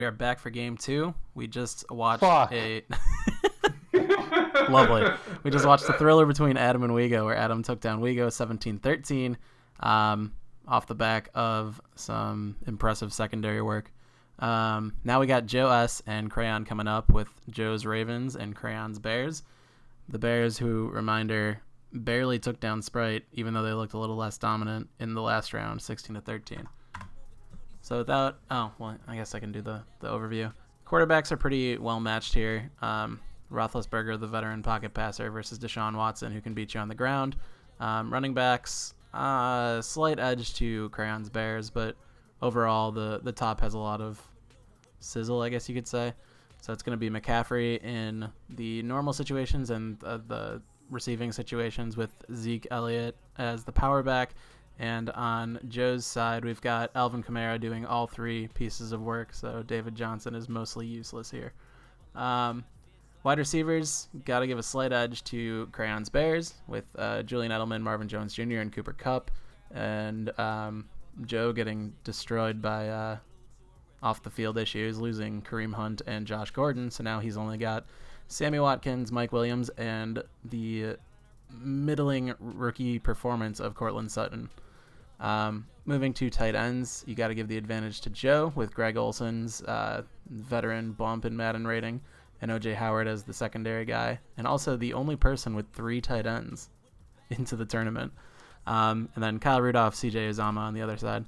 We are back for game 2. We just watched Fuck. Lovely. We just watched the thriller between Adam and Wego, where Adam took down Wego 17-13 off the back of some impressive secondary work. Now we got Joe S. and Crayon coming up with Joe's Ravens and Crayon's Bears. The Bears, who, reminder, barely took down Sprite, even though they looked a little less dominant in the last round, 16-13. So without, I guess I can do the overview. Quarterbacks are pretty well matched here. Roethlisberger, the veteran pocket passer, versus Deshaun Watson, who can beat you on the ground. Running backs, slight edge to Crayon's Bears, but overall the top has a lot of sizzle, I guess you could say. So it's going to be McCaffrey in the normal situations and the receiving situations, with Zeke Elliott as the power back. And on Joe's side, we've got Alvin Kamara doing all three pieces of work, so David Johnson is mostly useless here. Wide receivers, got to give a slight edge to Crayon's Bears, with Julian Edelman, Marvin Jones Jr., and Cooper Kupp. And Joe getting destroyed by off-the-field issues, losing Kareem Hunt and Josh Gordon. So now he's only got Sammy Watkins, Mike Williams, and the middling rookie performance of Cortland Sutton. Moving to tight ends, you got to give the advantage to Joe, with Greg Olson's veteran bump in Madden rating, and O.J. Howard as the secondary guy, and also the only person with 3 tight ends into the tournament. And then Kyle Rudolph, C.J. Uzama on the other side.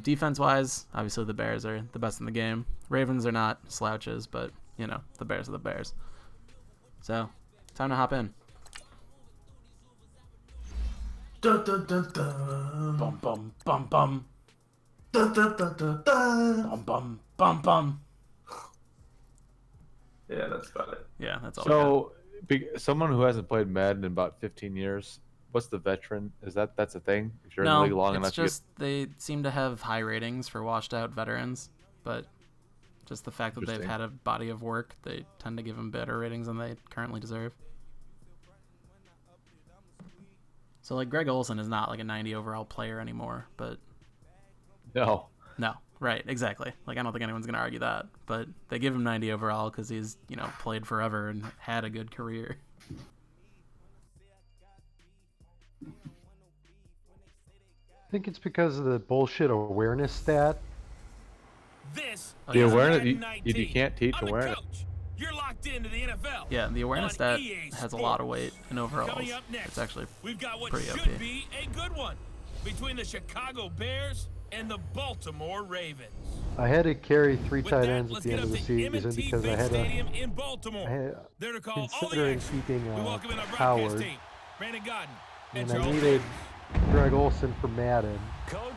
Defense-wise, obviously the Bears are the best in the game. Ravens are not slouches, but, the Bears are the Bears. So, time to hop in. Dun, dun, dun, dun. Bum, bum, bum, bum. Dun, dun, dun, dun, dun. Bum, bum, bum, bum. Yeah, that's about it. Yeah, that's all. So, someone who hasn't played Madden in about 15 years, what's the veteran? That's a thing? If you're in the league long enough, it's just they seem to have high ratings for washed-out veterans, but just the fact that they've had a body of work, they tend to give them better ratings than they currently deserve. So, like, Greg Olson is not like a 90 overall player anymore, but... No, right, exactly. Like, I don't think anyone's going to argue that, but they give him 90 overall because he's, played forever and had a good career. I think it's because of the bullshit awareness stat. the awareness, you can't teach awareness. You're locked into the NFL. Yeah, the awareness stat EA has a Sports. lot of weight in overalls. Coming up next, It's actually we've got what pretty should OP. be a good one between the Chicago Bears and the Baltimore Ravens. I had to carry 3 With tight that, ends at let's the get end of up the to season M&T because I Bank had Stadium in Baltimore. There to call all the considering action. keeping We welcome in our broadcast Howard, team, Brandon Godden and Charles I needed Davis. Greg Olson for Madden,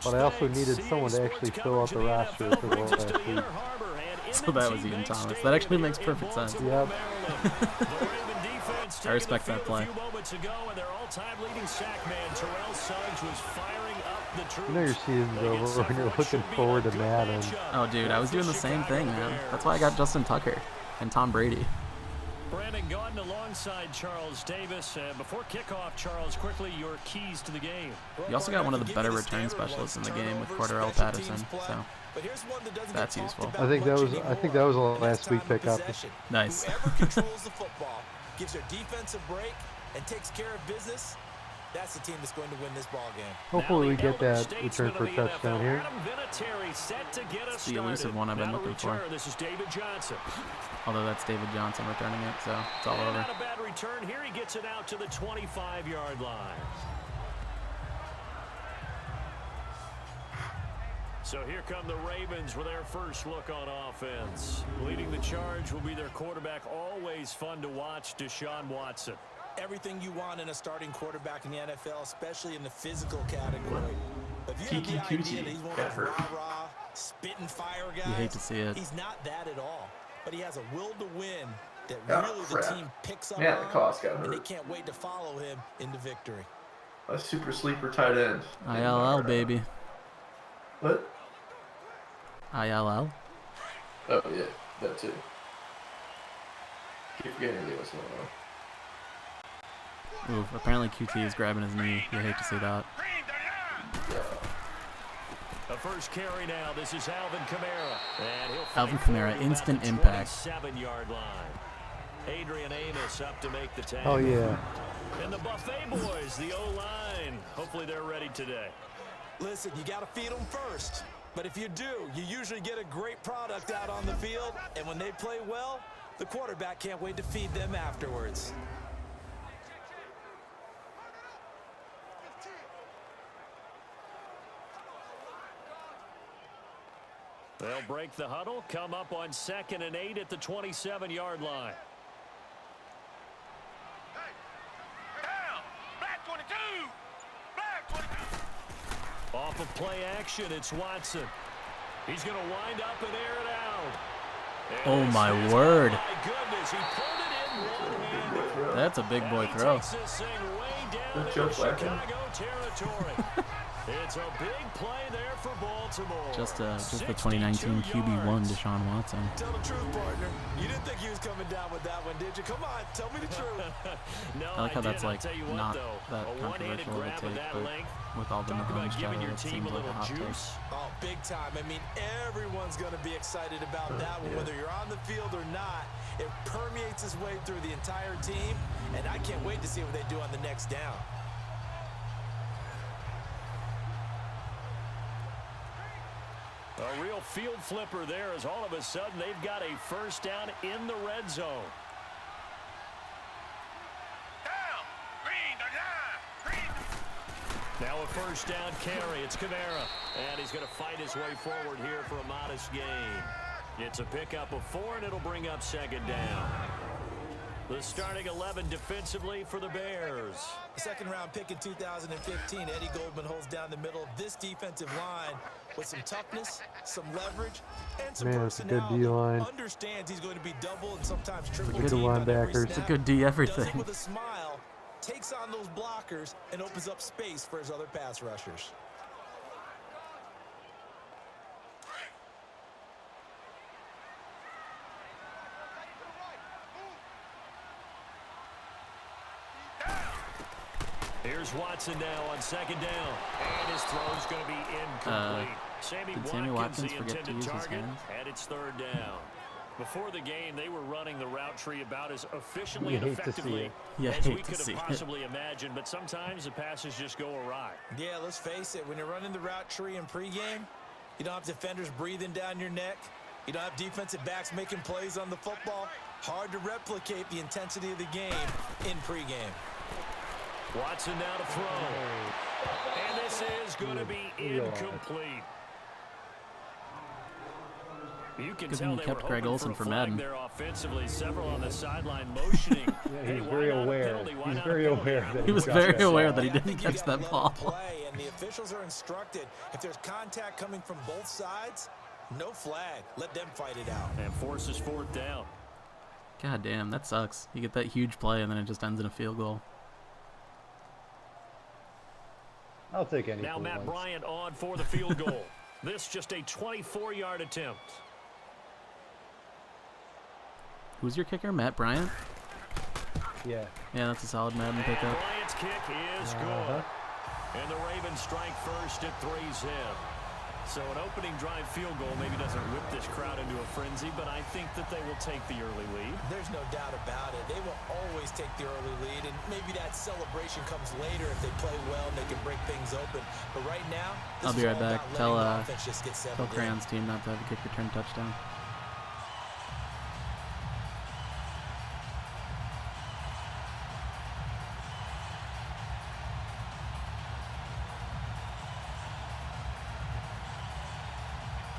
but I also thanks. needed someone to CA actually Sports fill out the coverage roster in the for NFL brings us to last the Inner week. Harbor and So that was M&T Ian Bank Thomas. That Stadium actually makes in perfect sense. Baltimore, Yep. Maryland. The Raven defense I taking respect the that field play. a few moments ago, and their all-time leading sack man, Terrell Suggs, was firing up the troops. You know your season's They get over set when for you're what looking should be a forward to good Madden. matchup Oh, dude, I was with doing the same thing, Chicago man. Bears. That's why I got Justin Tucker and Tom Brady. Brandon Gaudin alongside Charles Davis. Before kickoff, Charles, quickly your keys to the game. You also got one of the better return specialists in the game with Cordell Patterson, so that's useful. I think that was a last week pickup. Nice. Whoever controls the football, gives their defense a break, and takes care of business, that's the team that's going to win this ball game. Hopefully we get that return for a touchdown here. It's the elusive one I've been looking for. This is David Johnson. Although that's David Johnson returning it, so it's all And over. not a bad return here. He gets it out to the 25-yard line. So here come the Ravens with their first look on offense. Leading the charge will be their quarterback. Always fun to watch, Deshaun Watson. Everything you want in a starting quarterback in the NFL, especially in the physical category. If you have the idea that he's one of those rah-rah, spitting fire guys, You hate to see it. he's not that at all. But he has a will to win that really the team picks up Yeah, the on, cost got and they hurt. can't wait to follow him into victory. A super sleeper tight end. ILL, baby. What? ILL? Oh, yeah, that too. Keep forgetting Leo Snow. Ooh, apparently QT is grabbing his knee. You hate to see that. A first carry now. This is Alvin Kamara. And he'll Alvin fight Kamara, forward about instant the impact. 27-yard line. Adrian Amos up to make the tackle. Oh, yeah. And the Buffet boys, the O-line. Hopefully they're ready today. Listen, you got to feed them first. But if you do, you usually get a great product out on the field. And when they play well, the quarterback can't wait to feed them afterwards. They'll break the huddle, come up on 2nd and 8 at the 27-yard line. Off of play action, it's Watson. He's going to wind up and air it out. Oh, my word. Oh, my goodness, he pulled it in one-handed. That's a big boy throw. Takes this thing way down Good job, into Flacco. Chicago territory. It's a big play there for Baltimore. Just the 2019 QB1 Deshaun Watson. Tell the truth, partner. You didn't think he was coming down with that one, did you? Come on, tell me the truth. No, I like how that's did. I'll like tell you what, not though, that a one-handed controversial of a grab of take, that but length. with all the Talk Mahomes about giving chatter, your it team seems a like a little hot take. juice. Oh, big time. I mean, everyone's going to be excited about that one, whether you're on the field or not. It permeates its way through the entire team, and I can't wait to see what they do on the next down. A real field flipper there as all of a sudden they've got a first down in the red zone. Now a first down carry. It's Kamara. And he's going to fight his way forward here for a modest gain. It's a pickup of 4, and it'll bring up 2nd down. The starting 11 defensively for the Bears. Second-round pick in 2015, Eddie Goldman holds down the middle of this defensive line with some toughness, some leverage, and some Man, it's a good personality. D-line. Understands he's going to be double and sometimes triple Good teamed on every linebackers. snap. It's a good D Does it everything. with a smile, takes on those blockers, and opens up space for his other pass rushers. Here's Watson now on 2nd down. And his throw's going to be incomplete. Did Sammy Watkins the forget to intended use his target, hands? and it's 3rd down. Before the game, they were running the route tree about as efficiently You and hate to see effectively it. You as we hate to could see have it. possibly imagined. But sometimes the passes just go awry. Yeah, let's face it. When you're running the route tree in pregame, you don't have defenders breathing down your neck. You don't have defensive backs making plays on the football. Hard to replicate the intensity of the game in pregame. Watson now to throw. And this is going to be incomplete. You can Good tell thing you they kept were Greg hoping Olsen for for a flag Madden. there offensively. Several on the sideline motioning. Yeah, Hey, he's why very not a aware. penalty? Why He's not a very penalty? aware that He was got very that aware ball. that he I didn't think you catch gotta that let ball. them play, and the officials are instructed. If there's contact coming from both sides, no flag. Let them fight it out. And forces 4th down. God damn, that sucks. You get that huge play and then it just ends in a field goal. I'll take any. Now for Matt once. Bryant on for the field goal. This just a 24-yard attempt. Who's your kicker? Matt Bryant? Yeah. Yeah, that's a solid Madden And pickup. Bryant's kick is good. And the Ravens strike first at 3-zip. So an opening drive field goal maybe doesn't whip this crowd into a frenzy, but I think that they will take the early lead. There's no doubt about it. They will always take the early lead, and maybe that celebration comes later if they play well and they can break things open. But right now, this I'll be is right all back. about Tell letting the offense just get settled in. Crayon's team not to have a kick return touchdown.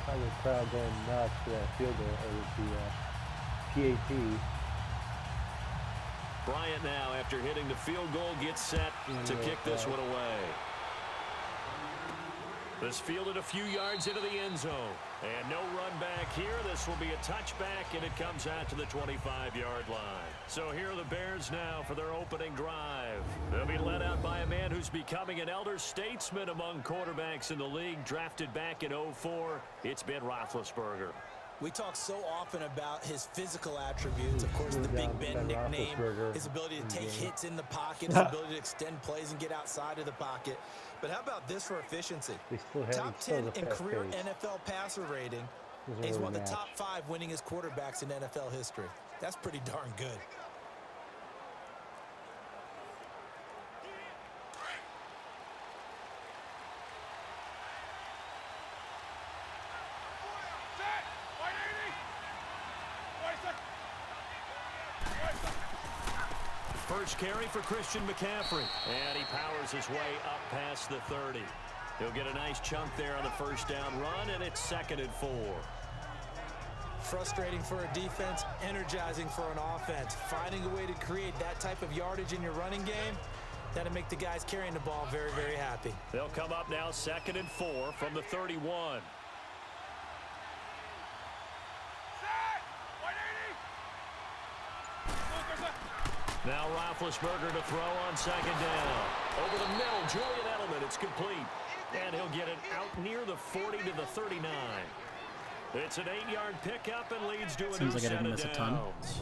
How the crowd going nuts for that field goal or the PAT. Bryant now, after hitting the field goal, gets set to kick this one away. This fielded a few yards into the end zone. And no run back here. This will be a touchback, and it comes out to the 25-yard line. So here are the Bears now for their opening drive. They'll be led out by a man who's becoming an elder statesman among quarterbacks in the league, drafted back in 2004. It's Ben Roethlisberger. We talk so often about his physical attributes. Of course, the Big Ben nickname, his ability to take hits in the pocket, his ability to extend plays and get outside of the pocket. But how about this for efficiency? Top 10 in career NFL passer rating. He's one of the top 5 winningest quarterbacks in NFL history. That's pretty darn good. First carry for Christian McCaffrey. And he powers his way up past the 30. He'll get a nice chunk there on the first down run, and it's 2nd and 4. Frustrating for a defense, energizing for an offense. Finding a way to create that type of yardage in your running game, that'll make the guys carrying the ball very, very happy. They'll come up now 2nd and 4 from the 31. Now Roethlisberger to throw on 2nd down. Over the middle, Julian Edelman, it's complete. And he'll get it out near the 40 to the 39. It's an 8-yard pickup and leads to a new set of downs.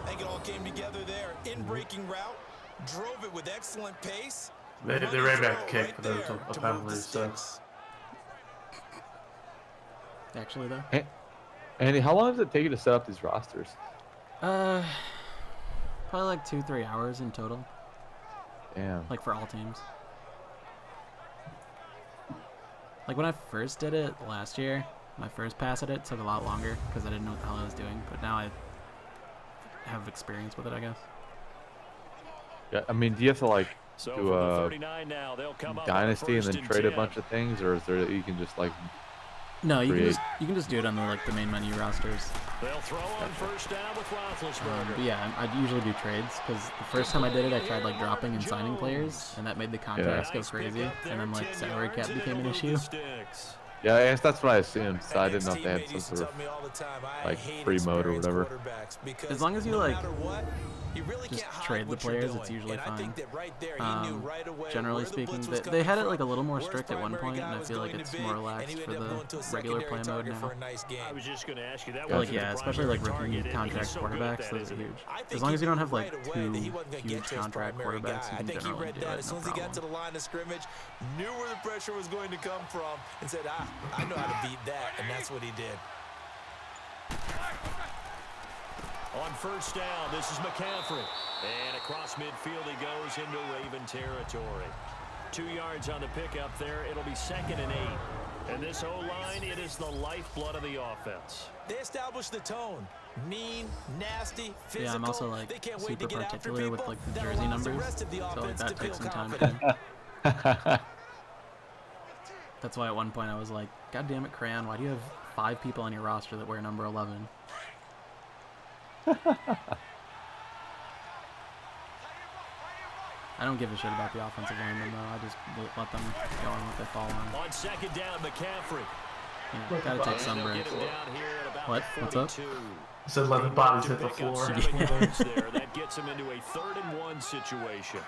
I think it all came together there. In-breaking route, drove it with excellent pace. They ran back kick for those apparently, so. Actually, though. Andy, how long does it take you to set up these rosters? Probably like 2-3 hours in total. Damn. Like for all teams. Like when I first did it last year, my first pass at it took a lot longer because I didn't know what the hell I was doing. But now I have experience with it, I guess. Yeah, I mean, do you have to like do a 39 now, they'll come up dynasty and then trade a 10. bunch of things, or is there you can just like? No, you can just do it on the main menu rosters. They'll throw on first down with Roethlisberger. But yeah, I usually do trades because the first time I did it, I tried like dropping and signing players, and that made the contracts go crazy, and then like salary cap became an issue. Yeah, I guess that's what I assumed. So I didn't know if they had some sort of like free mode or whatever. As long as you like just trade the players, it's usually fine. Generally speaking, they had it like a little more strict at one point, and I feel like it's more relaxed for the regular play mode now. I was just going to ask you that. Like yeah, especially like rookie contract quarterbacks, those are huge. As long as you don't have like 2 huge contract quarterbacks, you can generally do it. As soon as he got to the line of scrimmage, knew where the pressure was going to come from, and said, I know how to beat that, and that's what he did. On first down, this is McCaffrey. And across midfield he goes into Raven territory. 2 yards on the pickup there. It'll be 2nd and 8. And this O-line, it is the lifeblood of the offense. They establish the tone. Mean, nasty, physical. Yeah, I'm also like they can't wait super to get particular with like the That jersey allows the numbers, rest of the so like offense that to takes feel some time confident. too. That's why at one point I was like, God damn it, Crayon, why do you have 5 people on your roster that wear number 11? I don't give a shit about the offensive linemen, though. I just let them go on what they fall on. On 2nd down, McCaffrey. Yeah, gotta take some breaks. What? What's up? He said 11 bodies hit the floor. That gets him into a 3rd and 1 situation.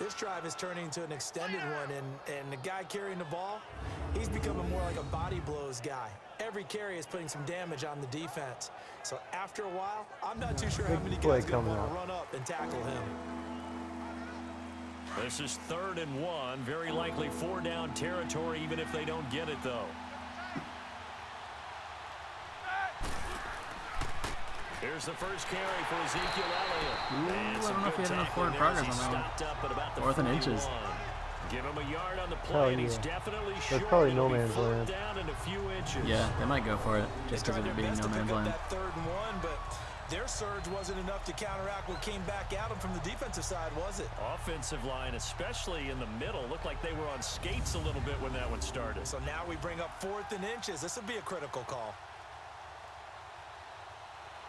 This drive is turning into an extended one, and the guy carrying the ball, he's becoming more like a body blows guy. Every carry is putting some damage on the defense. So after a while, I'm not too sure how many guys are going to want to run up and tackle him. This is 3rd and 1. Very likely 4-down territory, even if they don't get it, though. Here's the first carry for Ezekiel Elliott. I don't know if he had enough forward progress on that one. 4th and inches. Give him a yard on the play, and he's definitely short. That's probably no man's land. Down in a few inches. Yeah, they might go for it just because of it being no man's land. That 3rd and 1, but their surge wasn't enough to counteract what came back at them from the defensive side, was it? Offensive line, especially in the middle, looked like they were on skates a little bit when that one started. So now we bring up 4th and inches. This would be a critical call.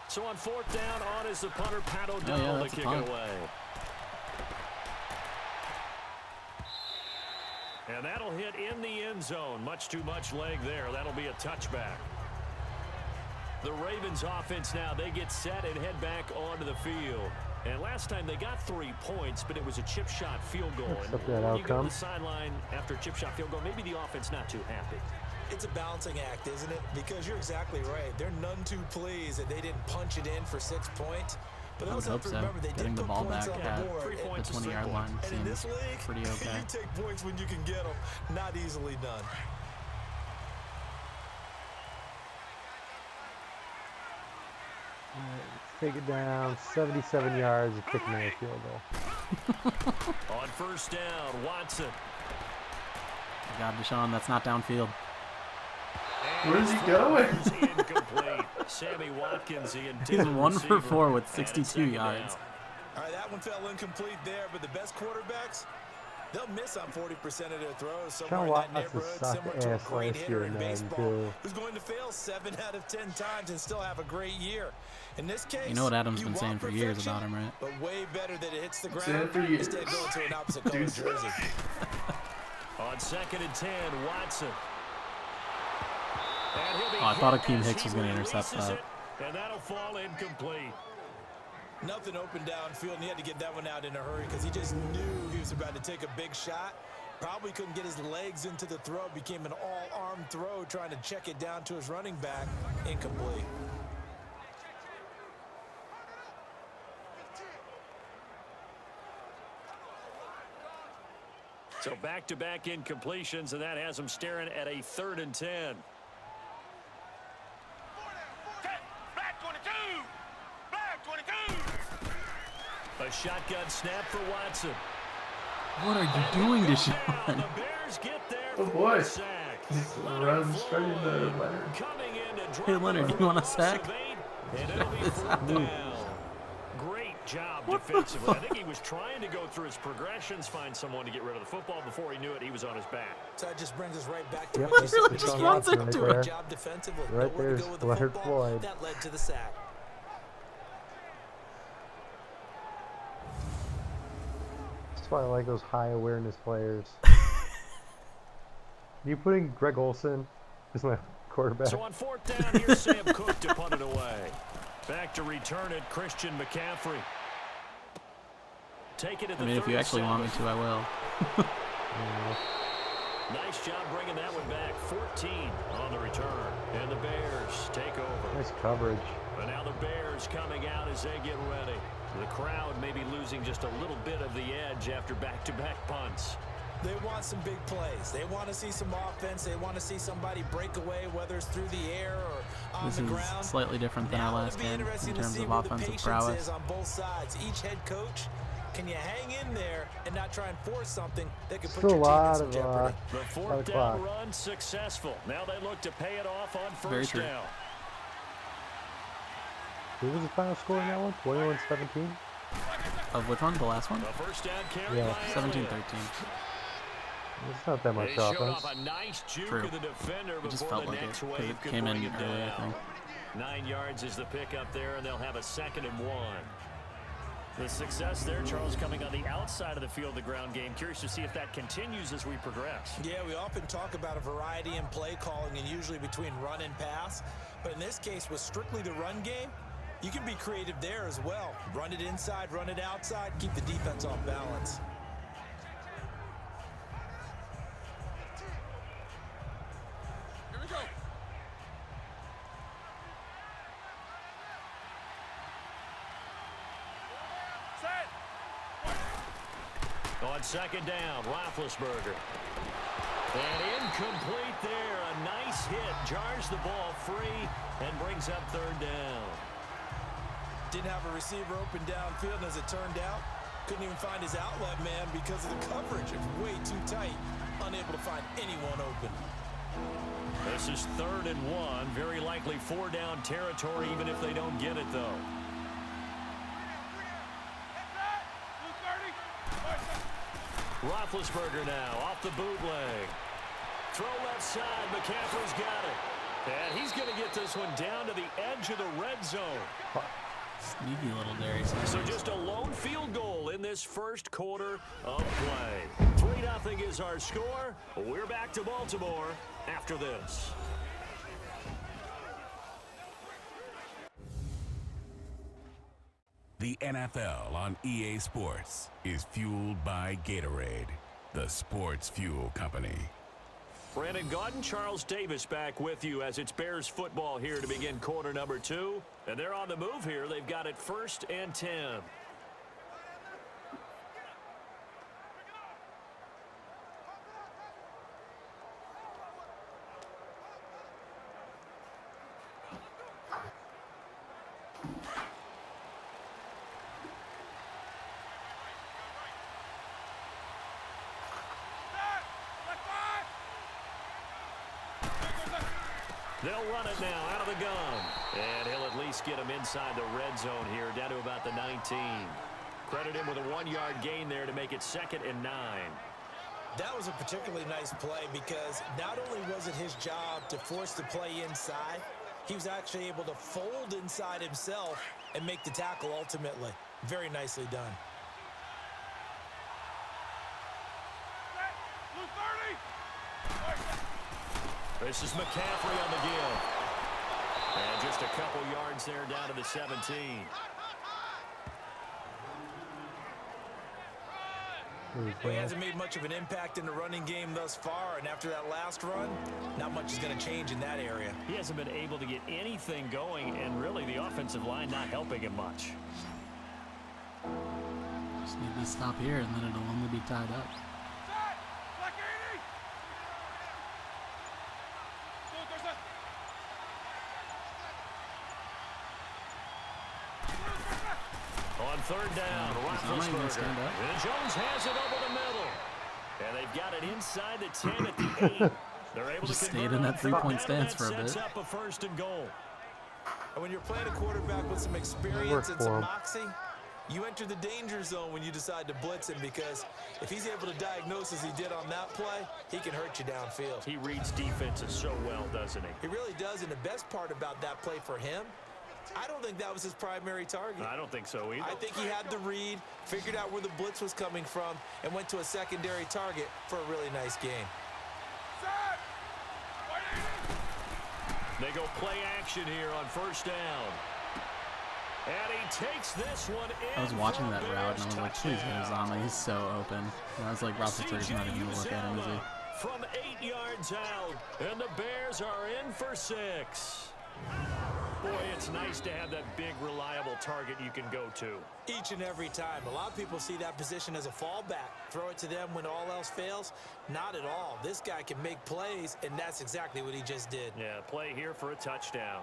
So on 4th down, on is the punter, Pat O'Donnell, to kick it away. And that'll hit in the end zone. Much too much leg there. That'll be a touchback. The Ravens offense now, they get set and head back onto the field. And last time they got 3 points, but it was a chip shot field goal. And when you go to the sideline after a chip shot field goal, maybe the offense not too happy. It's a balancing act, isn't it? Because you're exactly right. They're none too pleased that they didn't punch it in for 6 points. But I would also hope have to so. remember they Getting did the put ball points back on at the board. the 20-yard line And in seems this league, pretty okay. you take points when you can get them. Not easily done. All right, let's take it down. 77 yards and kick another field goal. On first down, Watson. God, Deshaun, that's not downfield. Where's he going? Incomplete. Sammy Watkins, the He's intended 1 for receiver, 4 with and it's 62 second yards. down. All right, that one fell incomplete there, but the best quarterbacks, they'll miss on 40% of their throws. Somewhere in that neighborhood, similar to a great hitter in baseball who's going to fail 7 out of 10 times and still have a great year. In this case, You know what Adam's been want saying for years about him, right? But way better that it hits the Saying ground for years. instead of going to an opposite color Dude. jersey. On 2nd and 10, Watson. And he'll be Oh, I thought hit Akeem as Hicks he was going to intercept releases that. it, and that'll fall incomplete. Nothing open downfield, and he had to get that one out in a hurry because he just knew he was about to take a big shot. Probably couldn't get his legs into the throw. Became an all-arm throw, trying to check it down to his running back. Incomplete. So back-to-back incompletions, and that has him staring at a 3rd and 10. A shotgun snap for Watson. What are you doing, Down. Deshaun? The Bears get there Oh, for boy. the sack. Runs straight into Leonard. Coming in to drop Hey, Leonard, it you want a for a sack? loss of 8, and it'll be 4th down. Great job defensively. I think he was trying to go through his progressions, find someone to get rid of the football. Before he knew it, he was on his back. So that just brings us right back to Yep, what you said. really at the just beginning. runs into Good it. job defensively. Right Nowhere to there's go with the Leonard football. Floyd. That led to the sack. That's why I like those high awareness players. You putting Greg Olson as my quarterback? So on 4th down, here's Sam Cook to punt it away. Back to return it, Christian McCaffrey. Take it at the I mean, if you actually want me to, I will. Nice job bringing that one back. 14 on the return. And the Bears take over. Nice coverage. But now the Bears coming out as they get ready. The crowd may be losing just a little bit of the edge after back-to-back punts. They want some big plays. They want to see some offense. They want to see somebody break away, whether it's through the air or on This the is ground. slightly different than our Now last it'll be game interesting in to terms see of where the offensive patience prowess. is on both sides. Each head coach, can you hang in there and not try and force something that could put Still a your team in lot some of jeopardy? The lot 4th of down clock. run successful. Now they look to pay it off on Very first true. down. What was the final score in that one? 21-17? Of which one? The last one? The first down carry Yeah. by 17-13. Elliott. It's not that They much showed offense. off a nice juke True. of the defender It just before felt the like it next because wave it could came in bring it early, I down. think. 9 yards is the pickup there, and they'll have a 2nd and 1. The success there, Charles, coming on the outside of the field, the ground game. Curious to see if that continues as we progress. Yeah, we often talk about a variety in play calling and usually between run and pass. But in this case, with strictly the run game, you can be creative there as well. Run it inside, run it outside, keep the defense off balance. Here we go. Set. On 2nd down, Roethlisberger. And incomplete there. A nice hit. Jars the ball free and brings up 3rd down. Didn't have a receiver open downfield, and as it turned out, couldn't even find his outlet man because of the coverage. It was way too tight. Unable to find anyone open. This is 3rd and 1. Very likely 4-down territory, even if they don't get it, though. Roethlisberger now off the bootleg. Throw left side. McCaffrey's got it. And he's going to get this one down to the edge of the red zone. Sneaky little Darius. So just a lone field goal in this first quarter of play. 3-0 is our score. We're back to Baltimore after this. The NFL on EA Sports is fueled by Gatorade, the sports fuel company. Brandon Gaudin, Charles Davis back with you as it's Bears football here to begin quarter number 2. And they're on the move here. They've got it 1st and 10. They'll run it now out of the gun. And he'll at least get him inside the red zone here, down to about the 19. Credit him with a 1-yard gain there to make it 2nd and 9. That was a particularly nice play because not only was it his job to force the play inside, he was actually able to fold inside himself and make the tackle ultimately. Very nicely done. This is McCaffrey on the give. And just a couple yards there down to the 17. Well, he hasn't made much of an impact in the running game thus far, and after that last run, not much is going to change in that area. He hasn't been able to get anything going, and really the offensive line not helping him much. Just need to stop here, and then it'll only be tied up. On 3rd down, Roethlisberger. And Jones has it over the middle. And they've got it inside the 10 at the 8. They're able Just to stayed in that 3-point stance for a bit. Sets up a 1st and goal. And when you're playing a quarterback with some experience and some moxie, you enter the danger zone when you decide to blitz him, because if he's able to diagnose as he did on that play, he can hurt you downfield. He reads defenses so well, doesn't he? He really does, and the best part about that play for him, I don't think that was his primary target. I don't think so either. I think he had the read, figured out where the blitz was coming from, and went to a secondary target for a really nice game. They go play action here on 1st down. And he takes this one in. I was watching that route, and I was like, please hit Uzama. He's so open. And I was like, Roethlisberger's not even going to look at him, is he? From 8 yards out, and the Bears are in for 6. Boy, it's nice to have that big, reliable target you can go to. Each and every time. A lot of people see that position as a fallback. Throw it to them when all else fails. Not at all. This guy can make plays, and that's exactly what he just did. Yeah, play here for a touchdown.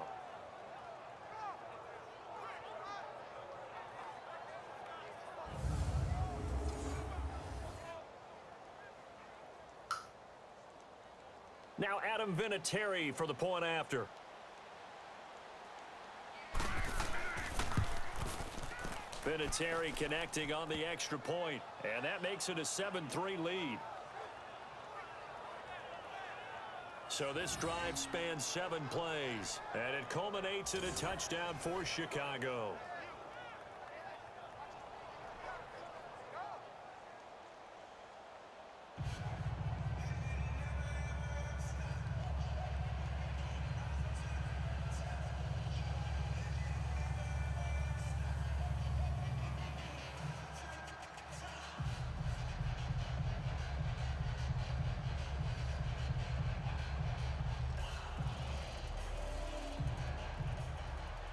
Now Adam Vinatieri for the point after. Vinatieri connecting on the extra point, and that makes it a 7-3 lead. So this drive spans 7 plays, and it culminates in a touchdown for Chicago.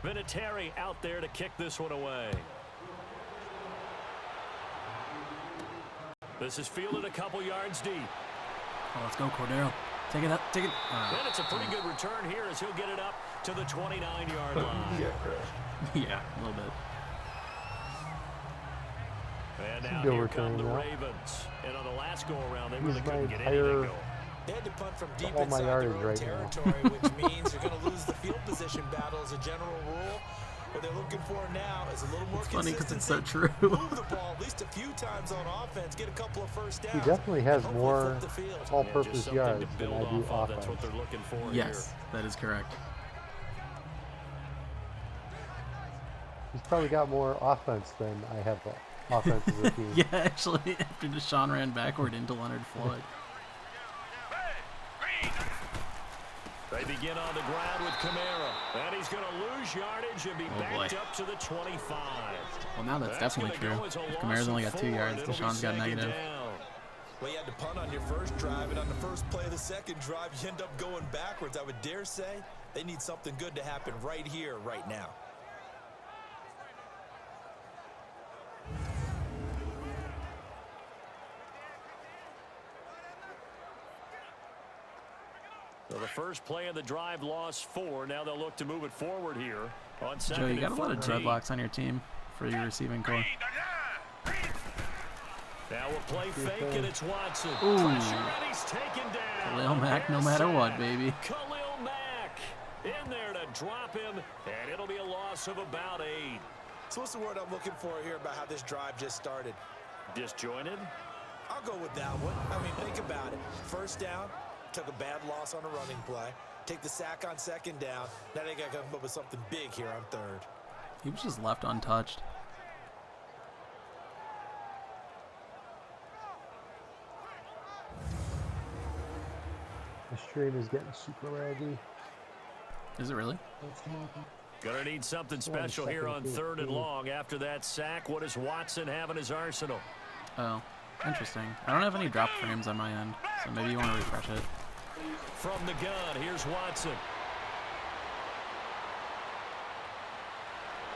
Vinatieri out there to kick this one away. This is fielded a couple yards deep. Oh, let's go, Cordero. Take it up. Take it. And it's a pretty good return here as he'll get it up to the 29-yard line. Yeah, a little bit. And now here come the Ravens. And on the last go-around, they really couldn't get anything going. They had to punt from deep inside their own territory, which means you're going to lose the field position battle as a general rule. What they're looking for now is a little more consistency. Funny because it's so true. Move the ball at least a few times on offense, get a couple of first downs. He definitely has more all-purpose yards than I do offense. That's what they're looking for. Yes, that is correct. He's probably got more offense than I have offense as a team. Yeah, actually, after Deshaun ran backward into Leonard Floyd. They begin on the ground with Kamara. And he's going to lose yardage and be backed up to the 25. Well, now that's definitely true. If Kamara's only got 2 yards, Deshaun's got negative. Well, you had to punt on your first drive, and on the first play of the second drive, you end up going backwards. I would dare say they need something good to happen right here, right now. So the first play of the drive lost 4. Now they'll look to move it forward here on second. Joe, you got and a lot of 14. dreadlocks on your team for your receiving core. Now we'll play fake, and it's Watson. Ooh. Pressure, and he's taken down. Khalil Mack, no matter what, baby. Khalil Mack in there to drop him, and it'll be a loss of about 8. So what's the word I'm looking for here about how this drive just started? Disjointed? I'll go with that one. I mean, think about it. First down, took a bad loss on a running play. Take the sack on second down. Now they got to come up with something big here on third. He was just left untouched. The stream is getting super laggy. Is it really? Gonna need something special here on 3rd and long. After that sack, what does Watson have in his arsenal? Oh, interesting. I don't have any drop frames on my end, so maybe you want to refresh it. From the gun, here's Watson.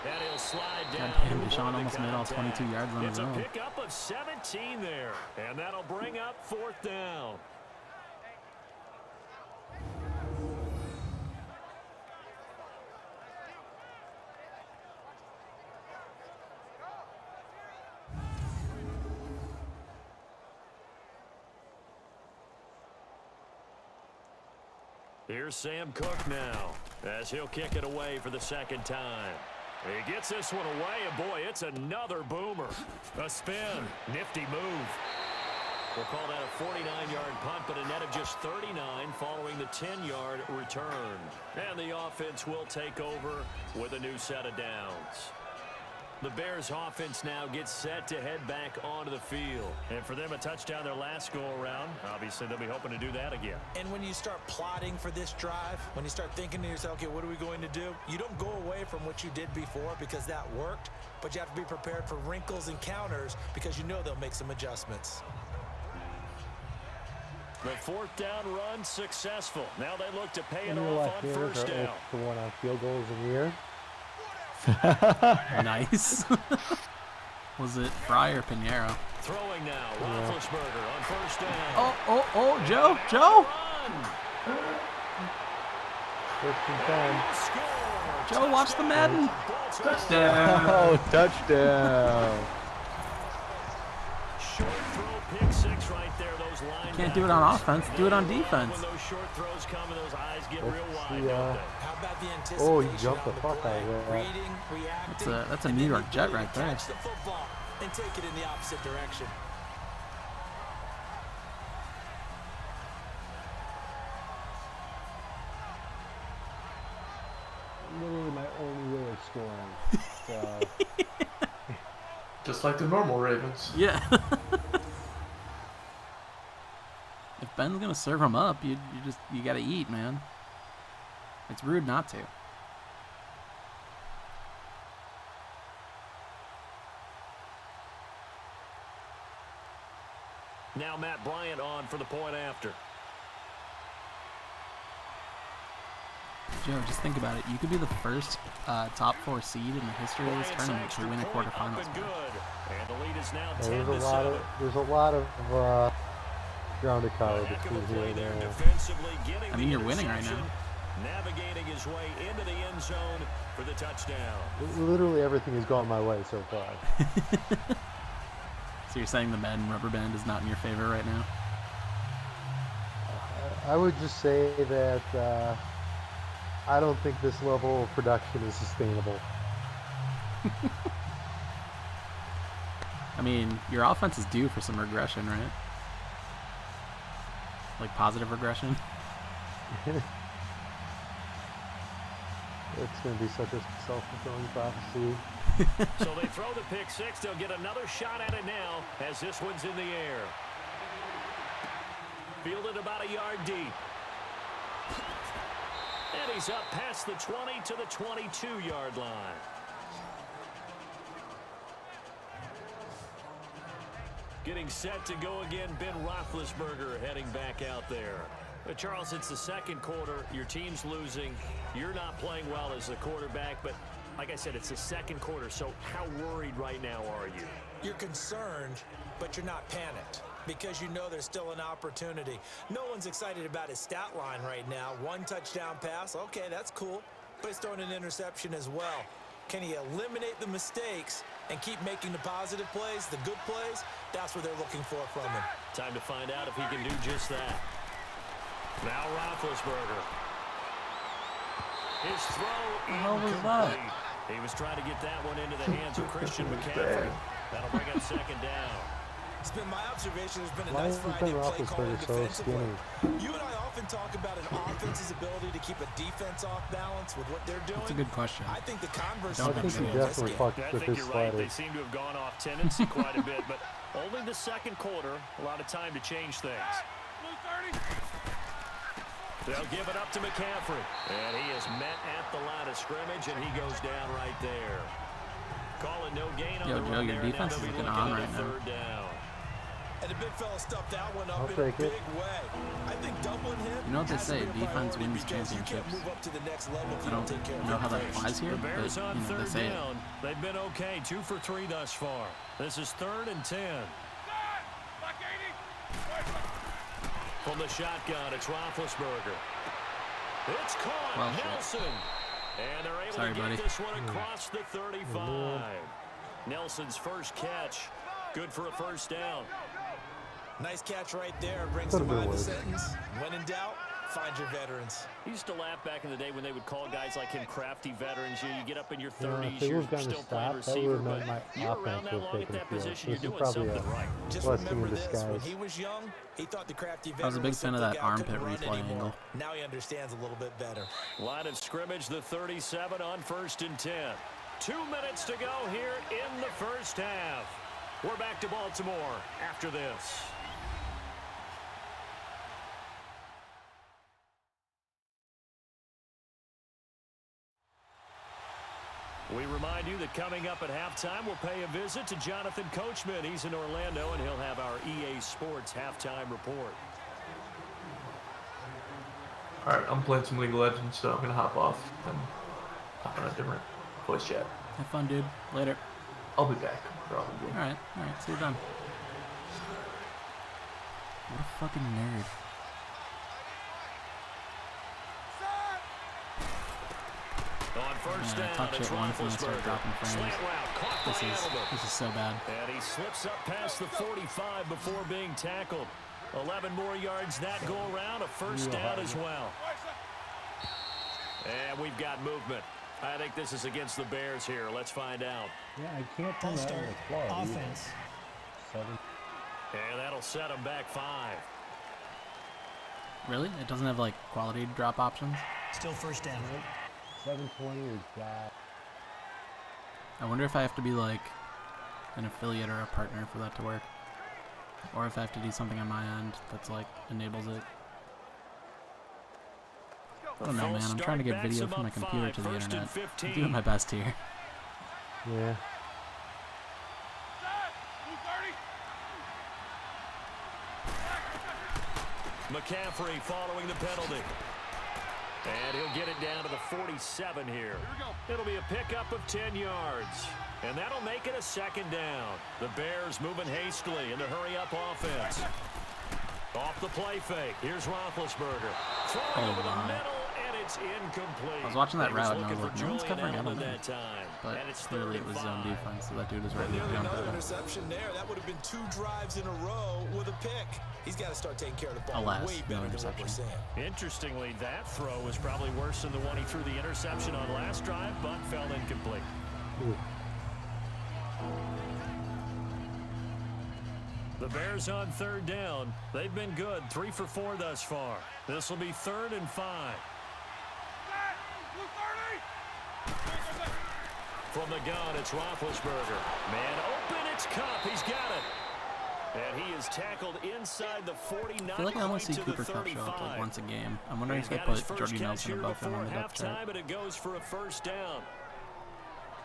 And he'll slide down. Goddamn, Deshaun almost made all 22 yards on his It's a own. pickup of 17 there, and that'll bring up 4th down. Here's Sam Cook now, as he'll kick it away for the second time. He gets this one away, and boy, it's another boomer. A spin, nifty move. We'll call that a 49-yard punt, but a net of just 39 following the 10-yard return. And the offense will take over with a new set of downs. The Bears offense now gets set to head back onto the field. And for them, a touchdown their last go-around. Obviously, they'll be hoping to do that again. And when you start plotting for this drive, when you start thinking to yourself, okay, what are we going to do? You don't go away from what you did before because that worked, but you have to be prepared for wrinkles and counters because you know they'll make some adjustments. The 4th down run successful. Now they look to pay it In real life, off on Bears first are down. 0-1 on field goals in the year. Nice. Was it Fry or Pinheiro? Throwing now, Roethlisberger on first down. Oh, Joe, Joe. First and 10. Joe, watch the Madden. Touchdown. Oh, touchdown. Short throw, pick 6 right there. Those linebackers. Can't do it on offense. Do it on defense. When those short throws come and those eyes get real Let's wide, see, don't they? How about the anticipation Oh, you jumped the on fuck play? out of that. Reading, reacting, That's a and New then York the Jet ability right to there. catch the football and take it in the opposite direction. Literally my only way of scoring. So, Just like the normal Ravens. Yeah. If Ben's gonna serve him up, you gotta eat, man. It's rude not to. Now Matt Bryant on for the point after. Joe, just think about it. You could be the first top 4 seed in the history of this tournament to win a quarterfinals match. And the lead is now yeah, 10 to 7. there's a lot of ground to cover between here and there. I mean, you're winning right now. Navigating his way into the end zone for the touchdown. Literally everything has gone my way so far. So you're saying the Madden rubber band is not in your favor right now? I would just say that I don't think this level of production is sustainable. I mean, your offense is due for some regression, right? Like positive regression? It's going to be such a self-fulfilling prophecy. So they throw the pick 6. They'll get another shot at it now as this one's in the air. Fielded about a yard deep. And he's up past the 20 to the 22-yard line. Getting set to go again, Ben Roethlisberger heading back out there. But Charles, it's the second quarter. Your team's losing. You're not playing well as the quarterback, but like I said, it's the second quarter, so how worried right now are you? You're concerned, but you're not panicked because you know there's still an opportunity. No one's excited about his stat line right now. 1 touchdown pass, okay, that's cool, but he's throwing an interception as well. Can he eliminate the mistakes and keep making the positive plays, the good plays? That's what they're looking for from him. Time to find out if he can do just that. Now Roethlisberger. His throw incomplete. He was trying to get that one into the hands of Christian McCaffrey. That'll bring up second down. It's been my observation. There's been a nice variety of play calling defensively. You and I often talk about an offense's ability to keep a defense off balance with what they're doing. That's a good question. I think the converse I think he definitely fucked with his you're right. sliders. They seem to have gone off tendency quite a bit, but only the second quarter. A lot of time to change things. They'll give it up to McCaffrey. And he is met at the line of scrimmage, and he goes down right there. Calling no gain on the Joe, run your there. defense Now is they'll be looking looking on at right now. third down. And the big fella stuffed that one up I'll in a take it. big way. I think doubling him. You know what they has to say, be a defense priority wins because you can't championships. move up to the next level if I you don't don't take care of know how that your applies here, The Bears but on they third say it. down. They've been okay. 2 for 3 thus far. This is 3rd and 10. From the shotgun, it's Roethlisberger. It's caught. Well, shit. Nelson. And they're able Sorry, to get buddy. this one across the 35. Nelson's first catch. Good for a first down. Nice catch right there. Brings Could to have been mind the worse. sentence. When in doubt, find your veterans. He used to laugh back in the day when they would call guys like him crafty veterans. You get up in your Yeah, 30s, if they you're would've gotten a still playing stop, that receiver, would've meant but my you're around offense that would've long at taken that the field. position, This you're is doing probably something a right. Just blessing in remember this. When disguise. he was young, he thought the crafty veteran I was a big fan of that something guy armpit couldn't run replay anymore. angle. Now he understands a little bit better. Line of scrimmage, the 37 on 1st and 10. 2 minutes to go here in the first half. We're back to Baltimore after this. We remind you that coming up at halftime, we'll pay a visit to Jonathan Coachman. He's in Orlando, and he'll have our EA Sports halftime report. Alright, I'm playing some League of Legends, so I'm gonna hop off and hop on a different voice chat. Have fun, dude. Later. I'll be back, probably. Alright. See you then. What a fucking nerd. On first Yeah, I down, talk it's shit once and I start Roethlisberger. dropping frames. Slant route, caught by Edelman. This is so bad. And he slips up past the 45 before being tackled. 11 more yards that go around, a first down as well. And we've got movement. I think this is against the Bears here. Let's find out. Yeah, I can't tell that on the fly. Offense. 7. And that'll set them back 5. Really? It doesn't have like quality drop options? Still first down. 720 is bad. I wonder if I have to be like an affiliate or a partner for that to work. Or if I have to do something on my end that's like enables it. I don't know, man. I'm trying to get video from my computer to the internet. I'm doing my best here. Yeah. McCaffrey following the penalty. And he'll get it down to the 47 here. It'll be a pickup of 10 yards. And that'll make it a second down. The Bears moving hastily in the hurry-up offense. Off the play fake. Here's Roethlisberger. Throwing over the middle, and it's incomplete. I was watching that He was route and I looking was like, for no one's Julian covering Edelman Edelman. that time. But And it's clearly 3rd it was and zone 5. defense, so that dude was ready to Nearly jump another at him. interception there. That would have been 2 drives in a row with a pick. He's got to start taking care of the ball Alas, way no better than what we're interception. saying. Interestingly, that throw was probably worse than the one he threw the interception on last drive, but fell incomplete. Ooh. The Bears on 3rd down. They've been good, 3 for 4 thus far. This will be 3rd and 5. From the gun, it's Roethlisberger. Man open, it's Cup. He's got it. And he is tackled inside the 49. I feel like I only see to the Cooper Kupp show up 35. like once a game. I'm wondering He's if they got his put first Jordy catch Nelson here above him before on the depth chart. halftime, and it goes for a first down.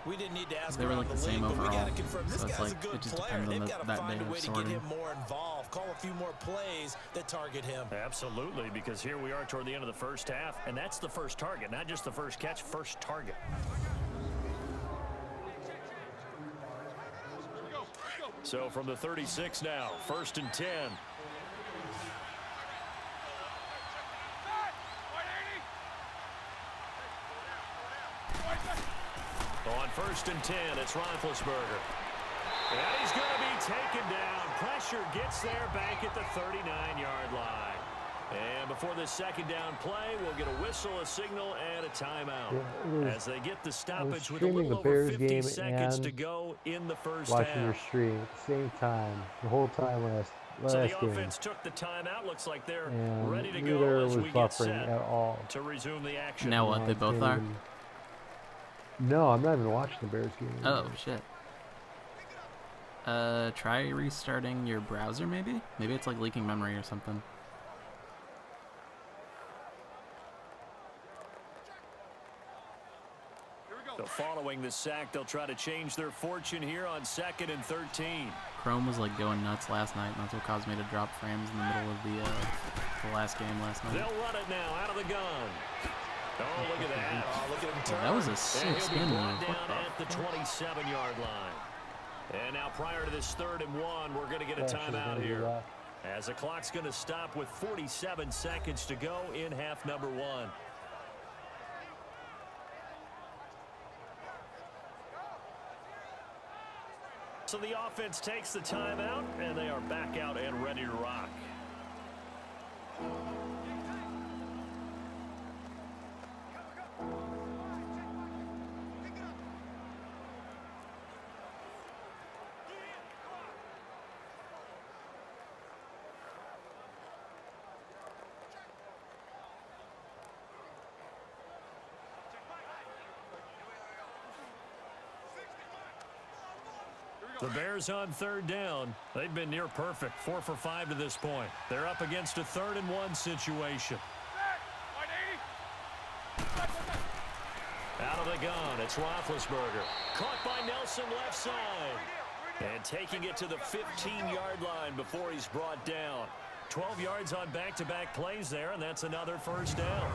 We didn't need to ask They were around like the the same league, but we overall. got to confirm this So it's guy's like a good it just player. depends on They've got to that find day a of way to get sorting. him more involved. Call a few more plays that target him. Absolutely, because here we are toward the end of the first half, and that's the first target, not just the first catch, first target. So from the 36 now, 1st and 10. On 1st and 10, it's Roethlisberger. And he's going to be taken down. Pressure gets there back at the 39-yard line. And before this second down play, we'll get a whistle, a signal, and a timeout. Yeah, as they get the stoppage with a streaming little the over Bears 50 game seconds to and go in the first watching your half. stream at the same time, the whole time last So the game. offense took the timeout. Looks like they're And ready to neither go as was we get buffering set at all. to resume the action. Now what? They I both can't are? even- No, I'm not even watching the Bears game. Oh, anymore. shit. Try restarting your browser, maybe? Maybe it's like leaking memory or something. So following the sack, they'll try to change their fortune here on 2nd and 13. Chrome was like going nuts last night, and that's what caused me to drop frames in the middle of the last game last night. They'll run it now out of the gun. Oh, look at that. Oh, look at him turn. That was a And sick he'll be spin brought move. down What at the 27-yard line. And now prior to this 3rd and 1, we're going to get a Actually timeout gonna do here. that. As the clock's going to stop with 47 seconds to go in half number 1. So the offense takes the timeout, and they are back out and ready to rock. The Bears on 3rd down. They've been near perfect, 4 for 5 to this point. They're up against a 3rd and 1 situation. Out of the gun, it's Roethlisberger. Caught by Nelson left side. And taking it to the 15-yard line before he's brought down. 12 yards on back-to-back plays there, and that's another first down.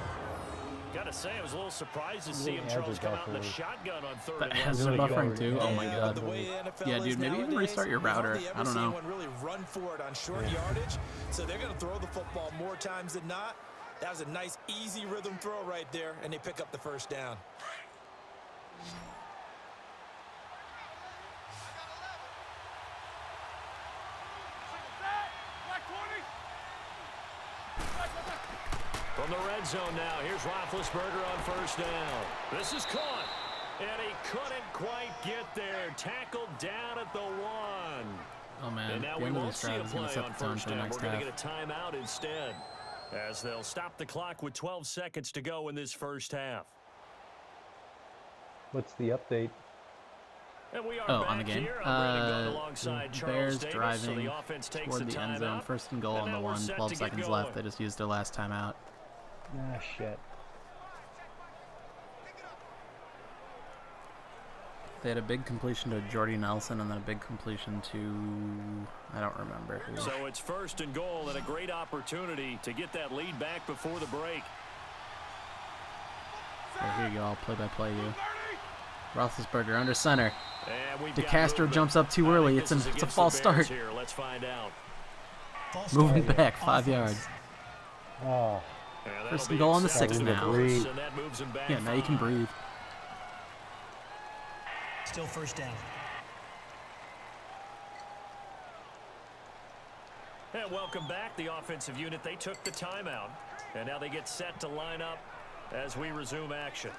Got to say, I was a little surprised to see him, Charles, come out in the shotgun on 3rd That and 1. has been buffering too. Oh my Yeah, god. the way the NFL Yeah, is dude, maybe even nowadays, restart your we've router. hardly ever I don't seen know. anyone really run for it on short yardage, so they're going to throw the football more times than not. That was a nice, easy rhythm throw right there, and they pick up the first down. From the red zone now, here's Roethlisberger on 1st down. This is caught, and he couldn't quite get there. Tackled down at the 1. Oh man, And now the we end of won't this see a drive is going play to set on the tone 1st for the down. next We're going to half. get a timeout instead, as they'll stop the clock with 12 seconds to go in this first half. What's the update? And we are Oh, back on the game? here. I'm Brandon Gaudin alongside Charles Bears Davis, driving so the offense takes toward the end zone. timeout. 1st and goal And on the now we're 1. set 12 to get seconds going. left. They just used their last timeout. Ah, shit. They had a big completion to Jordy Nelson and then a big completion to, I don't remember who. So it's 1st and goal and a great opportunity to get that lead back before the break. So here you go, I'll play-by-play you. Roethlisberger under center. And we've got DeCastro movement. jumps up too I early. think It's this is a against false the Bears start. here. Let's find out. Moving back 5 yards. Oh, And that'll 1st be and goal on the accepted 6 Starting to now. breathe. And that moves him back Yeah, now you can 5. breathe. Still 1st down. And welcome back, the offensive unit. They took the timeout, and now they get set to line up as we resume action.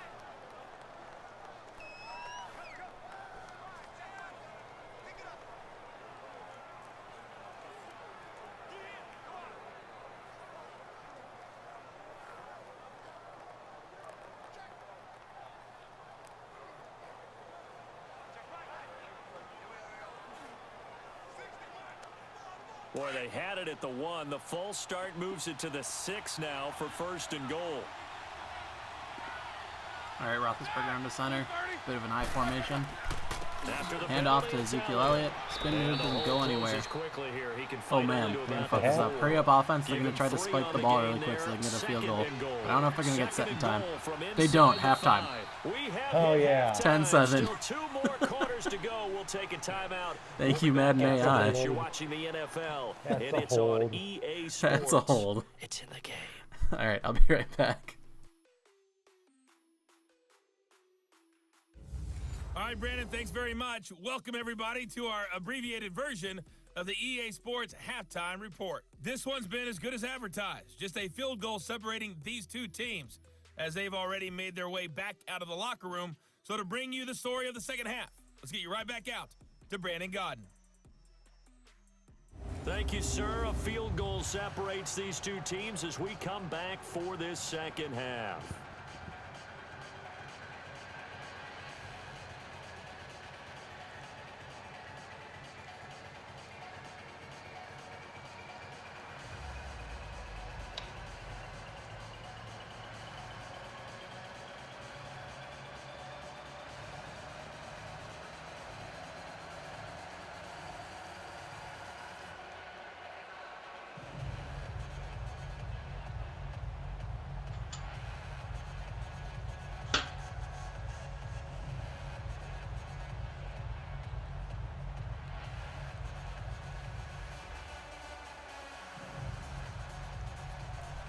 Boy, they had it at the 1. The false start moves it to the 6 now for 1st and goal. All right, Roethlisberger into center. Bit of an I formation. Hand Hand off to Ezekiel Elliott. Spin move doesn't go anywhere. Oh man, they're going to fuck this up. Hurry up offense. They're going to try to spike the ball really quick so they can get a field goal. But I don't know if they're going to get set in time. They don't. Halftime. Oh, yeah. 10-7. Thank you, Madden AI. You're watching the NFL, That's and a it's on hold. EA Sports. That's a hold. It's in the game. All right, I'll be right back. All right, Brandon, thanks very much. Welcome, everybody, to our abbreviated version of the EA Sports Halftime Report. This one's been as good as advertised. Just a field goal separating these two teams, as they've already made their way back out of the locker room. So to bring you the story of the second half, let's get you right back out to Brandon Godden. Thank you, sir. A field goal separates these two teams as we come back for this second half.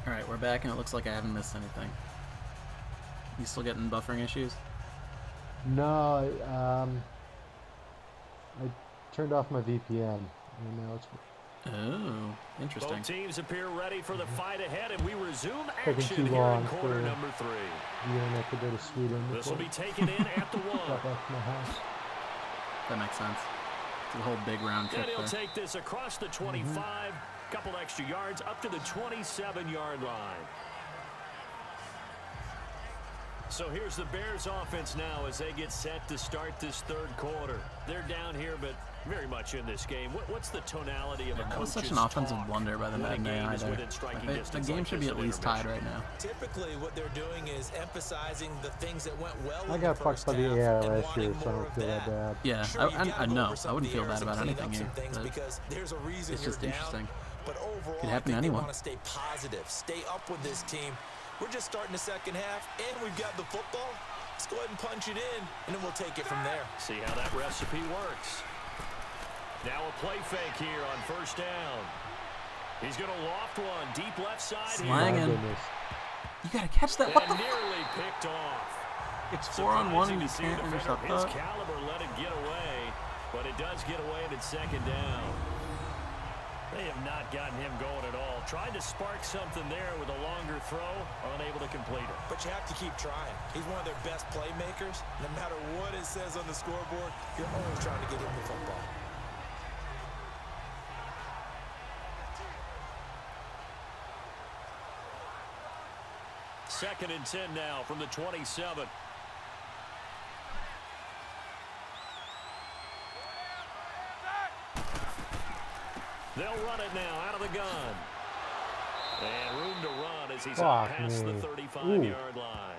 All right, we're back, and it looks like I haven't missed anything. You still getting buffering issues? No, I turned off my VPN, and now it's Oh, interesting. Both teams appear ready for the fight ahead, and we resume taking action too here in long quarter for number 3. the internet to go to Sweden. This will be taken in at the Got 1. back to my house. That makes sense. It's a whole big round And trip he'll there. take this across the 25, couple extra yards up to the 27-yard line. So here's the Bears offense now as they get set to start this third quarter. They're down here, but very much in this game. What's the tonality of a That was coach's such an offensive talk wonder by the when a Madden game AI is there. within striking The distance game like should be this at at least tied intermission? right now. Typically, what they're doing is emphasizing the things that went well I in got the fucked first by the half AI and last year, wanting so I more don't of feel that that. bad. Yeah, Sure, you gotta I go know. over some I of wouldn't the feel bad errors and about clean anything up some here. things But because there's a reason it's you're just down. interesting. But overall, Could I happen to think you anyone. want to stay positive, stay up with this team. We're just starting the second half, and we've got the football. Let's go ahead and punch it in, and then we'll take it from there. See how that recipe works. Now a play fake here on first down. He's going to loft one deep left side My Slanging. goodness. You gotta catch that. What here. the And fuck? nearly picked off. It's 4-on-1 and you Surprising to see a can't defender intercept of his that. caliber let it get away, but it does get away and it's second down. They have not gotten him going at all. Tried to spark something there with a longer throw, unable to complete it. But you have to keep trying. He's one of their best playmakers. No matter what it says on the scoreboard, you're always trying to get him the football. Second and 10 now from the 27. They'll run it now out of the gun. And room to run as he's up Fuck past me. the 35-yard line.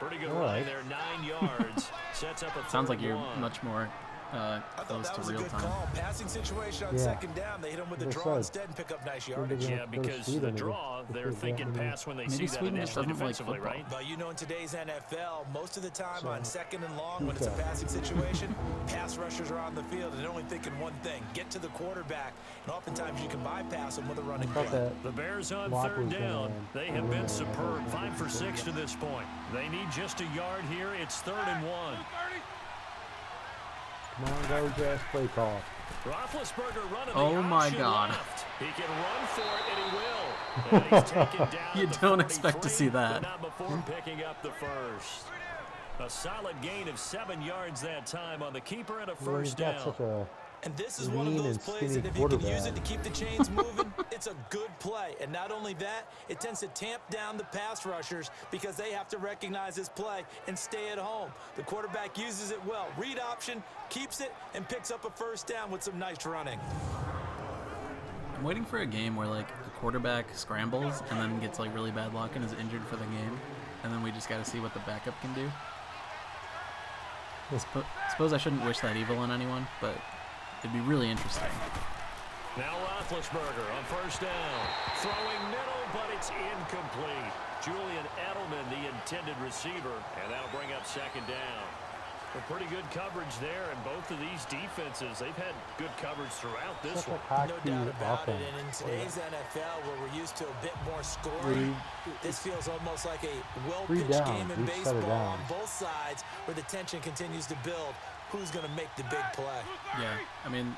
Pretty good All run right. there, 9 yards. Sets up a Sounds like third you're one. much more I thought close that to was a real good time. call. Passing situation on Yeah. second down. They hit him with the They draw said. instead and pick up nice yardage. gonna Yeah, go to because the Sweden draw, if they're they thinking get any- pass when they Maybe see that Sweden just initially doesn't like defensively, football. right? But you know, in today's NFL, most of the time So, on second and long, when it's a okay. passing situation, pass rushers are on the field and they're only thinking one thing: get to the quarterback. And oftentimes you can bypass them with a running I thought play. that The Bears on block third was down. gonna They have win been there. superb. 5 for 6 to this point. They need just a yard here. It's 3rd and 1. Come on, go, Jazz, play call. Roethlisberger running Oh the my option God. left. He can run for it, and he will. And he's taken down You at the don't expect to 43, see that. but not before picking up the first. A solid gain of 7 yards that time on the keeper and a Well, he's first got down. such a And this is one of lean those and plays skinny that if you can use quarterback. it to keep the chains moving, it's a good play. And not only that, it tends to tamp down the pass rushers because they have to recognize this play and stay at home. The quarterback uses it well. Read option, keeps it, and picks up a first down with some nice running. I'm waiting for a game where like the quarterback scrambles and then gets like really bad luck and is injured for the game. and then we just got to see what the backup can do. Suppose I shouldn't wish that evil on anyone, but it'd be really interesting. Now Roethlisberger on first down. Throwing middle, but it's incomplete. Julian Edelman, the intended receiver, and that'll bring up second down. A pretty good coverage there, and both of these defenses, they've had good coverage throughout this one. No doubt about it, and in today's NFL, where we're used to a bit more scoring, this feels almost like a well-pitched game in baseball on both sides, where the tension continues to build. Who's going to make the big play? Yeah, I mean,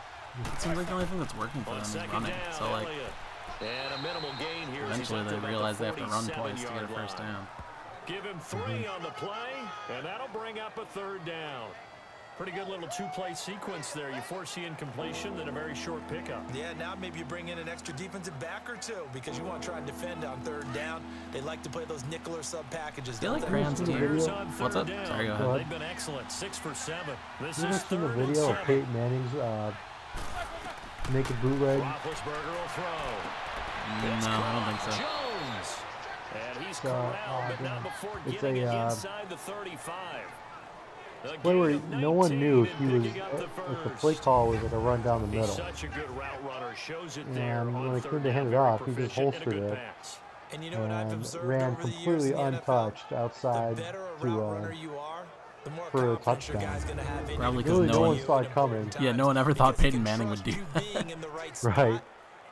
it seems like the only thing that's working for them is running. So, like, and a minimal gain here. Eventually they realize they have to run twice to get a first down. Give him 3 on the play, and that'll bring up a third down. Pretty good little two-play sequence there. You force the incompletion, then a very short pickup. Yeah, now maybe you bring in an extra defensive back or two because you want to try and defend on third down. They like to play those nickel or sub packages. I feel like Crayon's team. What's up? Sorry, go ahead. They've been excellent. 6 for 7. This You is ever seen the 3rd video and of 7. Peyton Manning's naked bootleg? Roethlisberger will throw. No, I don't think so. Jones. And he's corralled, but not before getting it inside the 35. Play where no one knew if he was. If the play call was like a run down the middle. Such a good route runner. Shows it there. And when they turned to hand it off, he just holstered it And you know what I've and observed ran over the years completely in the NFL? untouched outside The better a route runner to you are, the more for a confidence your touchdown. guy's going to have in Probably you. because really no one saw it coming. Yeah, no one ever thought Peyton Manning would do that. Being in the right spot, Right.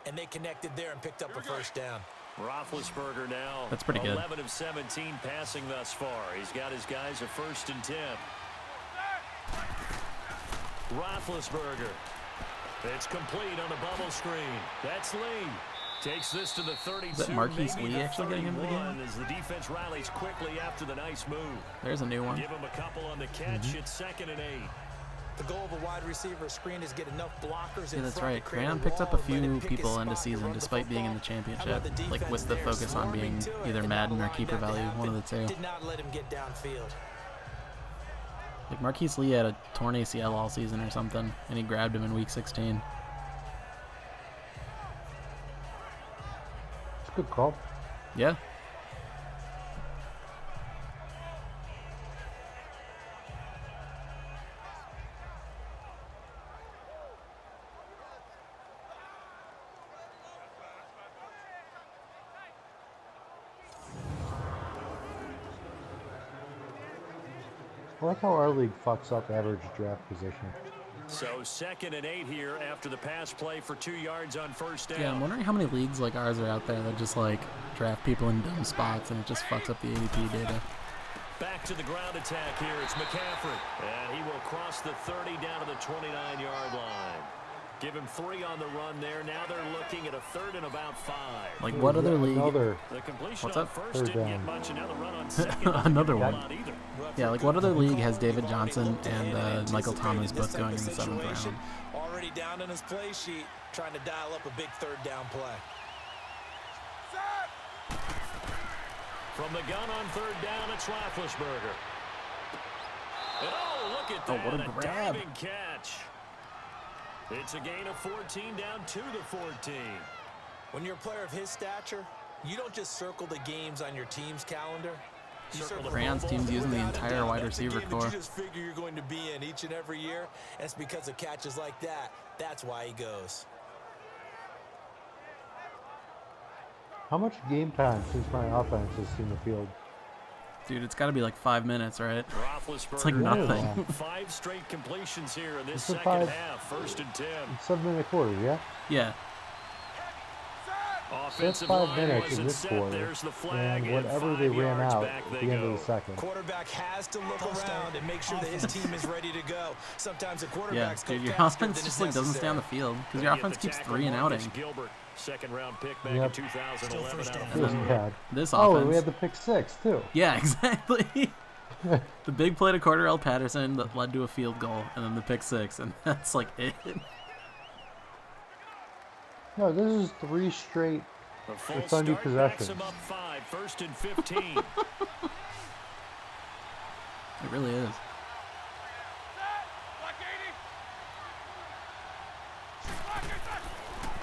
and they connected there and picked up a first down. Roethlisberger now. That's pretty good. 11 of 17 passing thus far. He's got his guys a 1st and 10. Roethlisberger. It's complete on the bubble screen. That's Lee. Takes this to the 32. Is that Marquise maybe Lee the actually getting into the 31 game? as the defense rallies quickly after the nice move. There's a new one. Give him a couple on the catch. It's 2nd and 8. The goal of a wide receiver screen is get enough blockers in Yeah, that's front right. to create Crayon a picked up a wall and let few him pick his people into spot to season run the despite being in the football. How championship. about the Like defense with the there, focus on being swarming to it either and Madden or allowing keeper that to value, one of the happen. two. Did not let him get downfield. Like Marquise Lee had a torn ACL all season or something, and he grabbed him in week 16. It's a good call. Yeah. I like how our league fucks up average draft position. So 2nd and 8 here after the pass play for 2 yards on first down. Yeah, I'm wondering how many leagues like ours are out there that just like draft people in dumb spots and it just fucks up the ADP data. Back to the ground attack here. It's McCaffrey. And he will cross the 30 down to the 29-yard line. Give him 3 on the run there. Now they're looking at a 3rd and about 5. Like what other league? Another The completion What's on up? first Third didn't down. get much, and now the run on second doesn't Another get a one. lot either. Yeah, like what other league has David Johnson and Michael Thomas both going in the 7th round? Already down in his play sheet, trying to dial up a big 3rd down play. From the gun on 3rd down, it's Roethlisberger. And oh, look at that. what a grab. Diving catch. It's a gain of 14 down to the 14. When you're a player of his stature, you don't just circle the games on your team's calendar. You circle the Crayon's Pro Bowl. team's using the Without a entire doubt, wide that's a receiver game that core. You just figure you're going to be in each and every year, and it's because of catches like that. That's why he goes. How much game time since my offense has seen the field? Dude, it's got to be like 5 minutes, right? Roethlisberger. It's like nothing. 5 straight completions here in this It's a second 5 half. 1st and 10. 7-minute quarter, yeah? Yeah. That's 5 minutes in this quarter, There's the flag, and whatever they 5 ran yards out back at they the end go. of the second. Quarterback has to look around and make sure that his team is ready to go. Sometimes the Yeah, quarterbacks go dude, your faster offense than just is like doesn't stay on the necessary. field because your Get offense the keeps tackle, 3 and Marcus outing. Gilbert, 2nd-round pick back Yep. in 2011 out of It was Florida. bad. This Oh, offense. we had the pick 6 too. Yeah, exactly. The big play to Cordell Patterson that led to a field goal, and then the pick 6, and that's like it. No, this is 3 straight. A full It's on your start backs possessions. him up 5, 1st and 15. It really is.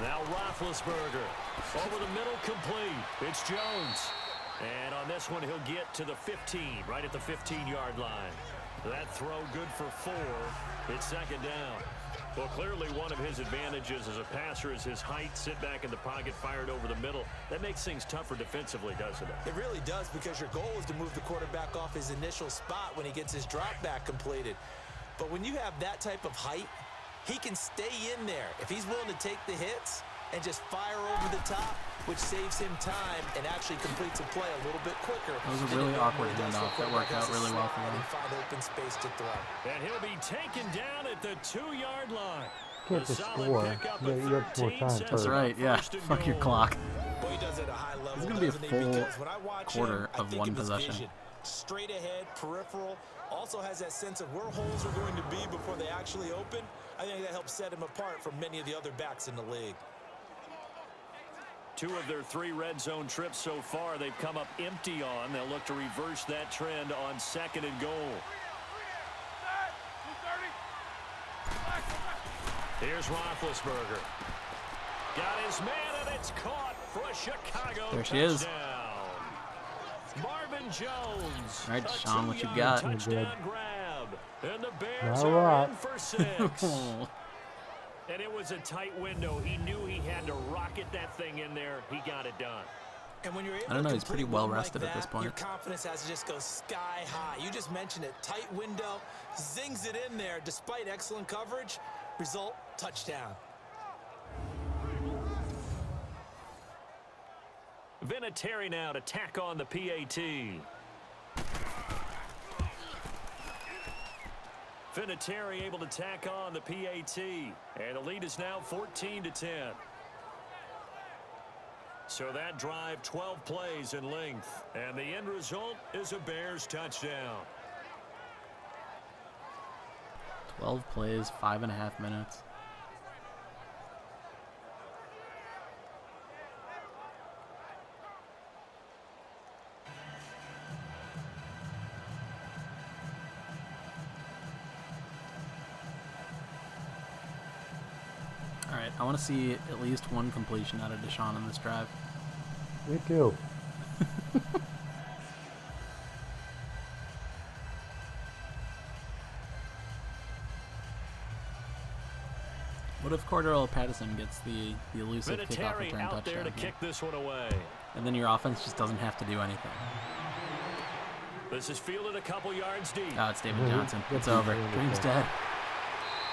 Now Roethlisberger over the middle, complete. It's Jones. And on this one, he'll get to the 15, right at the 15-yard line. That throw good for 4. It's second down. Well, clearly one of his advantages as a passer is his height. Sit back in the pocket, fired over the middle. That makes things tougher defensively, doesn't it? It really does, because your goal is to move the quarterback off his initial spot when he gets his drop back completed. But when you have that type of height, he can stay in there if he's willing to take the hits and just fire over the top, which saves him time and actually completes a play a little bit quicker. That was a really awkward handoff that worked out really well for him. Find open space to throw. And he'll be taken down at the 2-yard line. Can't just score. You have more time. That's right, yeah. Fuck your clock. Boy, he does it at a high level. This is going to be a doesn't he? full Because when I watch quarter him, I of think one his possession. vision. Straight ahead, peripheral, also has that sense of where holes are going to be before they actually open. I think that helps set him apart from many of the other backs in the league. 2 of their 3 red zone trips so far, they've come up empty on. They'll look to reverse that trend on 2nd and goal. Here's Roethlisberger. Got his man, and it's caught for a Chicago There she touchdown. is. Marvin Jones. All right, a Deshaun, what you 2-yard got? touchdown grab. And the Bears All are right. in for 6. And it was a tight window. He knew he had to rocket that thing in there. He got it done. And when you're able I don't know, to he's pretty complete well one rested like at this that, point. Your confidence has to just go sky high. You just mentioned it. Tight window, zings it in there despite excellent coverage. Result, touchdown. Vinatieri now to tack on the PAT. Vinatieri able to tack on the PAT. And the lead is now 14-10. So that drive, 12 plays in length. And the end result is a Bears touchdown. 12 plays, 5.5 minutes. All right, I want to see at least one completion out of Deshaun in this drive. Me too. What if Cordell Patterson gets the elusive kickoff Vinatieri return out there touchdown to here? kick this one away. And then your offense just doesn't have to do anything. This is fielded a couple yards deep. Oh, it's David Johnson. It's over. Dream's dead.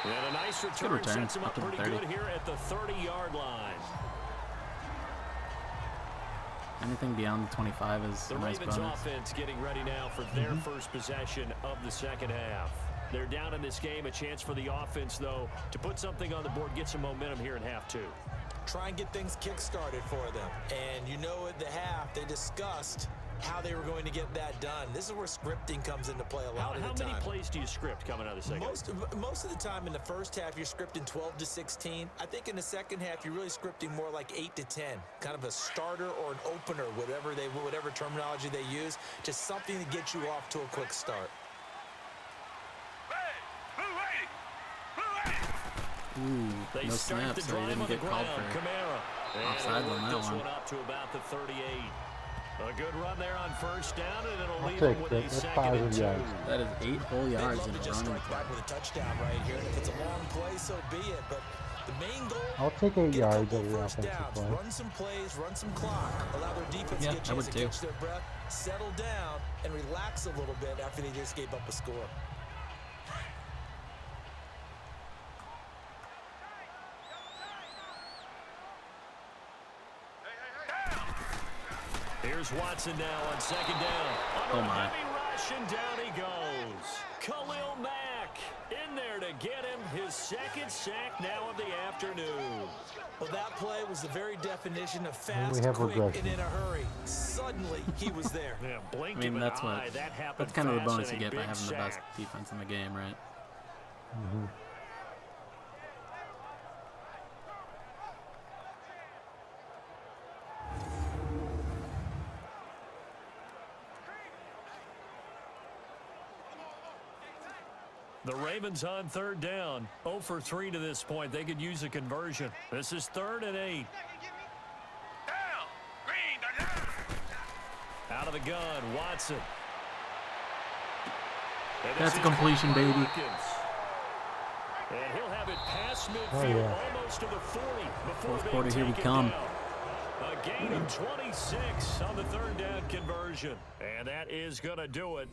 And a nice return, return, sets him up up to the pretty 30. good here at the 30-yard line. Anything beyond the 25 is The a nice Ravens bonus. offense getting ready now for their first possession of the second half. They're down in this game. A chance for the offense, though, to put something on the board, get some momentum here in half 2. Try and get things kick-started for them. And you know at the half, they discussed how they were going to get that done. This is where scripting comes into play a lot of the time. How many plays do you script coming out of the second half? Most of the time in the first half, you're scripting 12 to 16. I think in the second half, you're really scripting more like 8 to 10. Kind of a starter or an opener, whatever terminology they use. Just something to get you off to a quick start. Ooh, They no start snaps, the so he drive didn't on the get called ground. for Kamara. offsides on that this one. one up to about the 38. A good run there on first down, and it'll I'll leave take him with that. a That's second 5 and 2. yards. That is 8 whole They'd yards love in to a just running strike play. back with a touchdown right here. And if it's a long play, so be it. But the main goal, I'll take 8 get a yards couple every first offensive downs, play. run some plays, run some clock, allow their defense Yeah, to get a I chance would to too. catch their breath, settle down, and relax a little bit after they just gave up a score. Here's Watson now on second down. Oh, Under a my. heavy rush, and down he goes. Khalil Mack in there to get him his second sack now of the afternoon. Well, that play was the very definition of fast, we have quick, regression. and in a hurry. Suddenly, he was there. Yeah, blink I mean, of an that's eye. what. That happened That's kind of the fast bonus and you a get by big having the best sack. defense in the game, right? The Ravens on third down. 0 for 3 to this point. They could use a conversion. This is 3rd and 8. Out of the gun, Watson. And That's this a is completion, caught by baby. Watkins. And he'll have it past midfield, yeah. almost to the 40 before Fourth being quarter, here we taken come. down. A gain of 26 on the third down conversion. And that is going to do it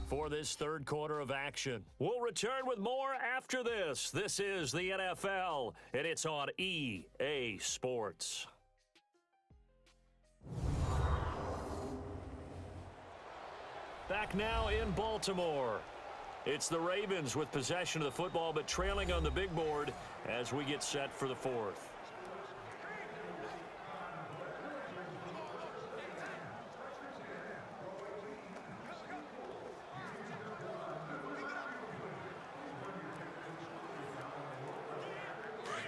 for this third quarter of action. We'll return with more after this. This is the NFL, and it's on EA Sports. Back now in Baltimore. It's the Ravens with possession of the football, but trailing on the big board as we get set for the fourth.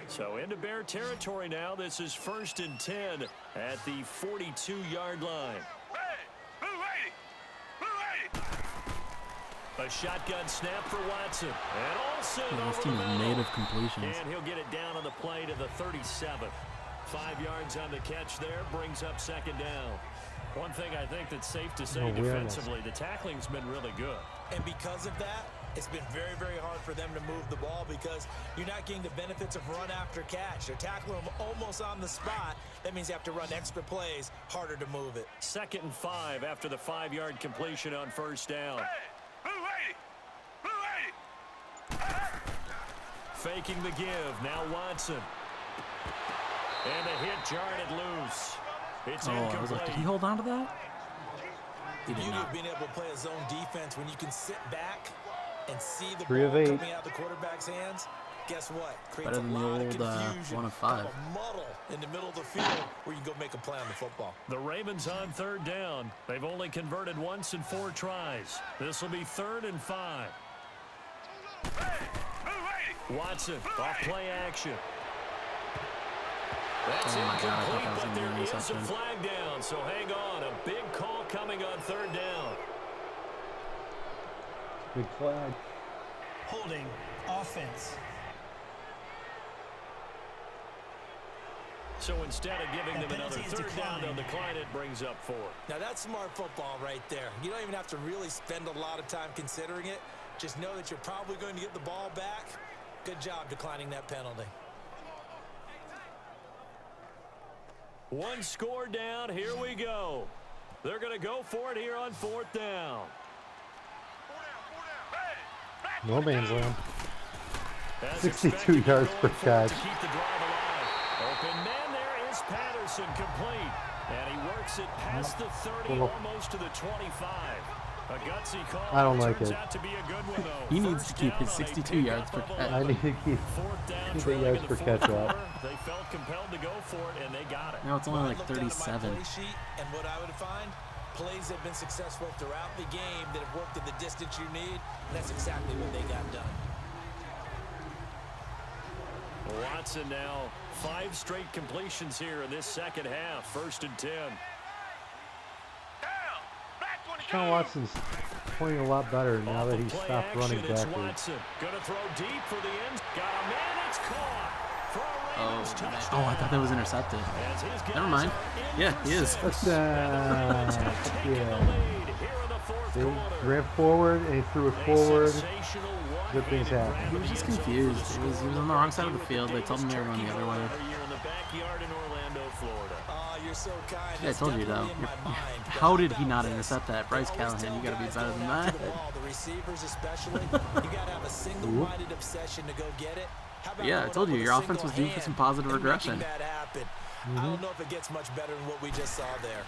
So into Bear territory now. This is 1st and 10 at the 42-yard line. A shotgun snap for Watson. And Olsen This over team the is middle. native completions. And he'll get it down on the play to the 37. 5 yards on the catch there. Brings up 2nd down. One thing I think that's safe to say defensively, the tackling's been really good. And because of that, it's been very, very hard for them to move the ball because you're not getting the benefits of run after catch. They're tackling them almost on the spot. That means you have to run extra plays, harder to move it. 2nd and 5 after the 5-yard completion on 1st down. Faking the give. Now Watson. And the hit jarred it loose. It's incomplete. I was like, did he hold on to that? He did Beauty not. of being able to play a zone defense when you can sit back and see the 3 of ball 8. coming out of the quarterback's hands. Guess what? Creates Better a than the lot of old, confusion, 1 of 5. kind of a muddle in the middle of the field where you can go make a play on the football. The Ravens on 3rd down. They've only converted once in 4 tries. This will be 3rd and 5. Watson, off play action. That's Oh my God, I thought incomplete, that was but gonna be an there is a interception. flag down, so hang on. A big call coming on 3rd down. Big flag. Holding offense. So instead of giving them another penalty is 3rd down, they'll declined. decline it, brings up 4. Now that's smart football right there. You don't even have to really spend a lot of time considering it. Just know that you're probably going to get the ball back. Good job declining that penalty. 1 score down. Here we go. They're going to go for it here on 4th down. No man's land. As 62 expected, yards going per for it catch. to keep the drive alive. Open man there is Patterson, complete. And he works it past the 30, almost to the 25. A gutsy call. I don't like Turns it. out to be a good one, though. He needs to First keep down his on a 62 yards pickup per of catch. 11. I need to keep 4th down, keep the trailing yards in per the catch 4th up. quarter. They felt compelled to go for it, and they got it. Now it's only Well, I like looked down at my 37. play sheet, and what I would find, plays have been successful throughout the game that have worked in the distance you need, and that's exactly what they got done. Watson now 5 straight completions here in this 2nd half. 1st and 10. Sean Watson's playing a lot better now that Off he of play stopped action, running it's backwards. Watson. Gonna throw deep for the end. Got a man, it's caught for a Ravens touchdown. Oh, I thought that was intercepted. As his guys Never mind. are in Yeah, for he is. 6. Touchdown. And the Ravens have taken the Yeah. lead here in the 4th They quarter. ran forward and he threw it A forward. sensational Good things one-handed happen. grab He of was the just end zone confused. for He was on the wrong side of the field. They told him they were going the other way. Here in the backyard in Orlando, Florida. Oh, you're so kind. Yeah, I It's told you though. definitely in my mind. How But did how he not about intercept this? that? Bryce They always Callahan, you tell got to be guys better going than after that. the ball, the receivers especially, you got to have a single-minded obsession to go get it. How about Yeah, I going told up you, with your a offense was single due for some hand positive and regression. making that happen? I don't know if it gets much better than what we just saw there.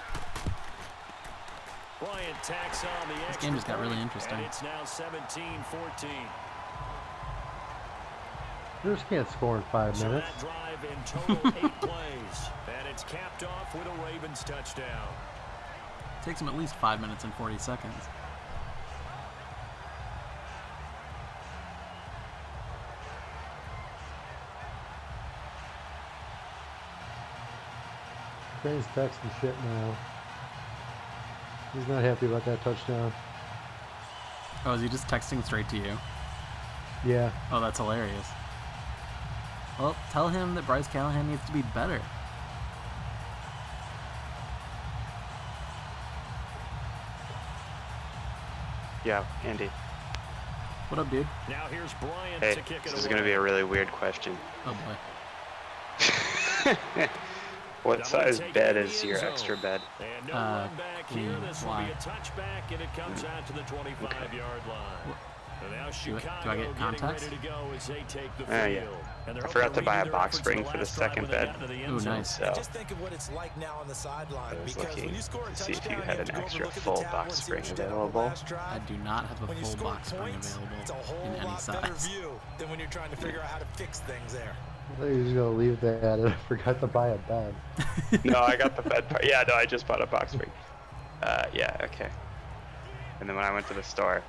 Bryant tacks on the This extra game just got really point, interesting. And it's now 17-14. They just can't score in 5 So minutes. that drive in total 8 plays. And it's capped off with a Ravens touchdown. Takes him at least 5 minutes and 40 seconds. Crane's texting shit now. He's not happy about that touchdown. Oh, is he just texting straight to you? Yeah. Oh, that's hilarious. Well, tell him that Bryce Callahan needs to be better. Yeah, Andy. What up, dude? Now here's Bryant Hey, to kick it this is away. going to be a really weird question. Oh boy. What size bed is your extra bed? And no run back here. This will why? be a touchback, and it comes out to the 25-yard line. And now Chicago do I get context? ready to go as they take the Yeah. field. And I forgot to buy a box spring for the second bed. Ooh, nice. So Just think of what it's like now on the sideline. I was Because looking when you score a to see if you touchdown, had have an to go over extra look at the full tablet box and see spring what you did on the available. last drive. I do not have a When you full score box spring points, available it's a whole in any lot better size. view than when you're trying to figure out how to fix things there. I thought you were just gonna leave that, and I forgot to buy a bed. No, I got the bed part. Yeah, no, I just bought a box spring. Yeah, okay. And then when I went to the store,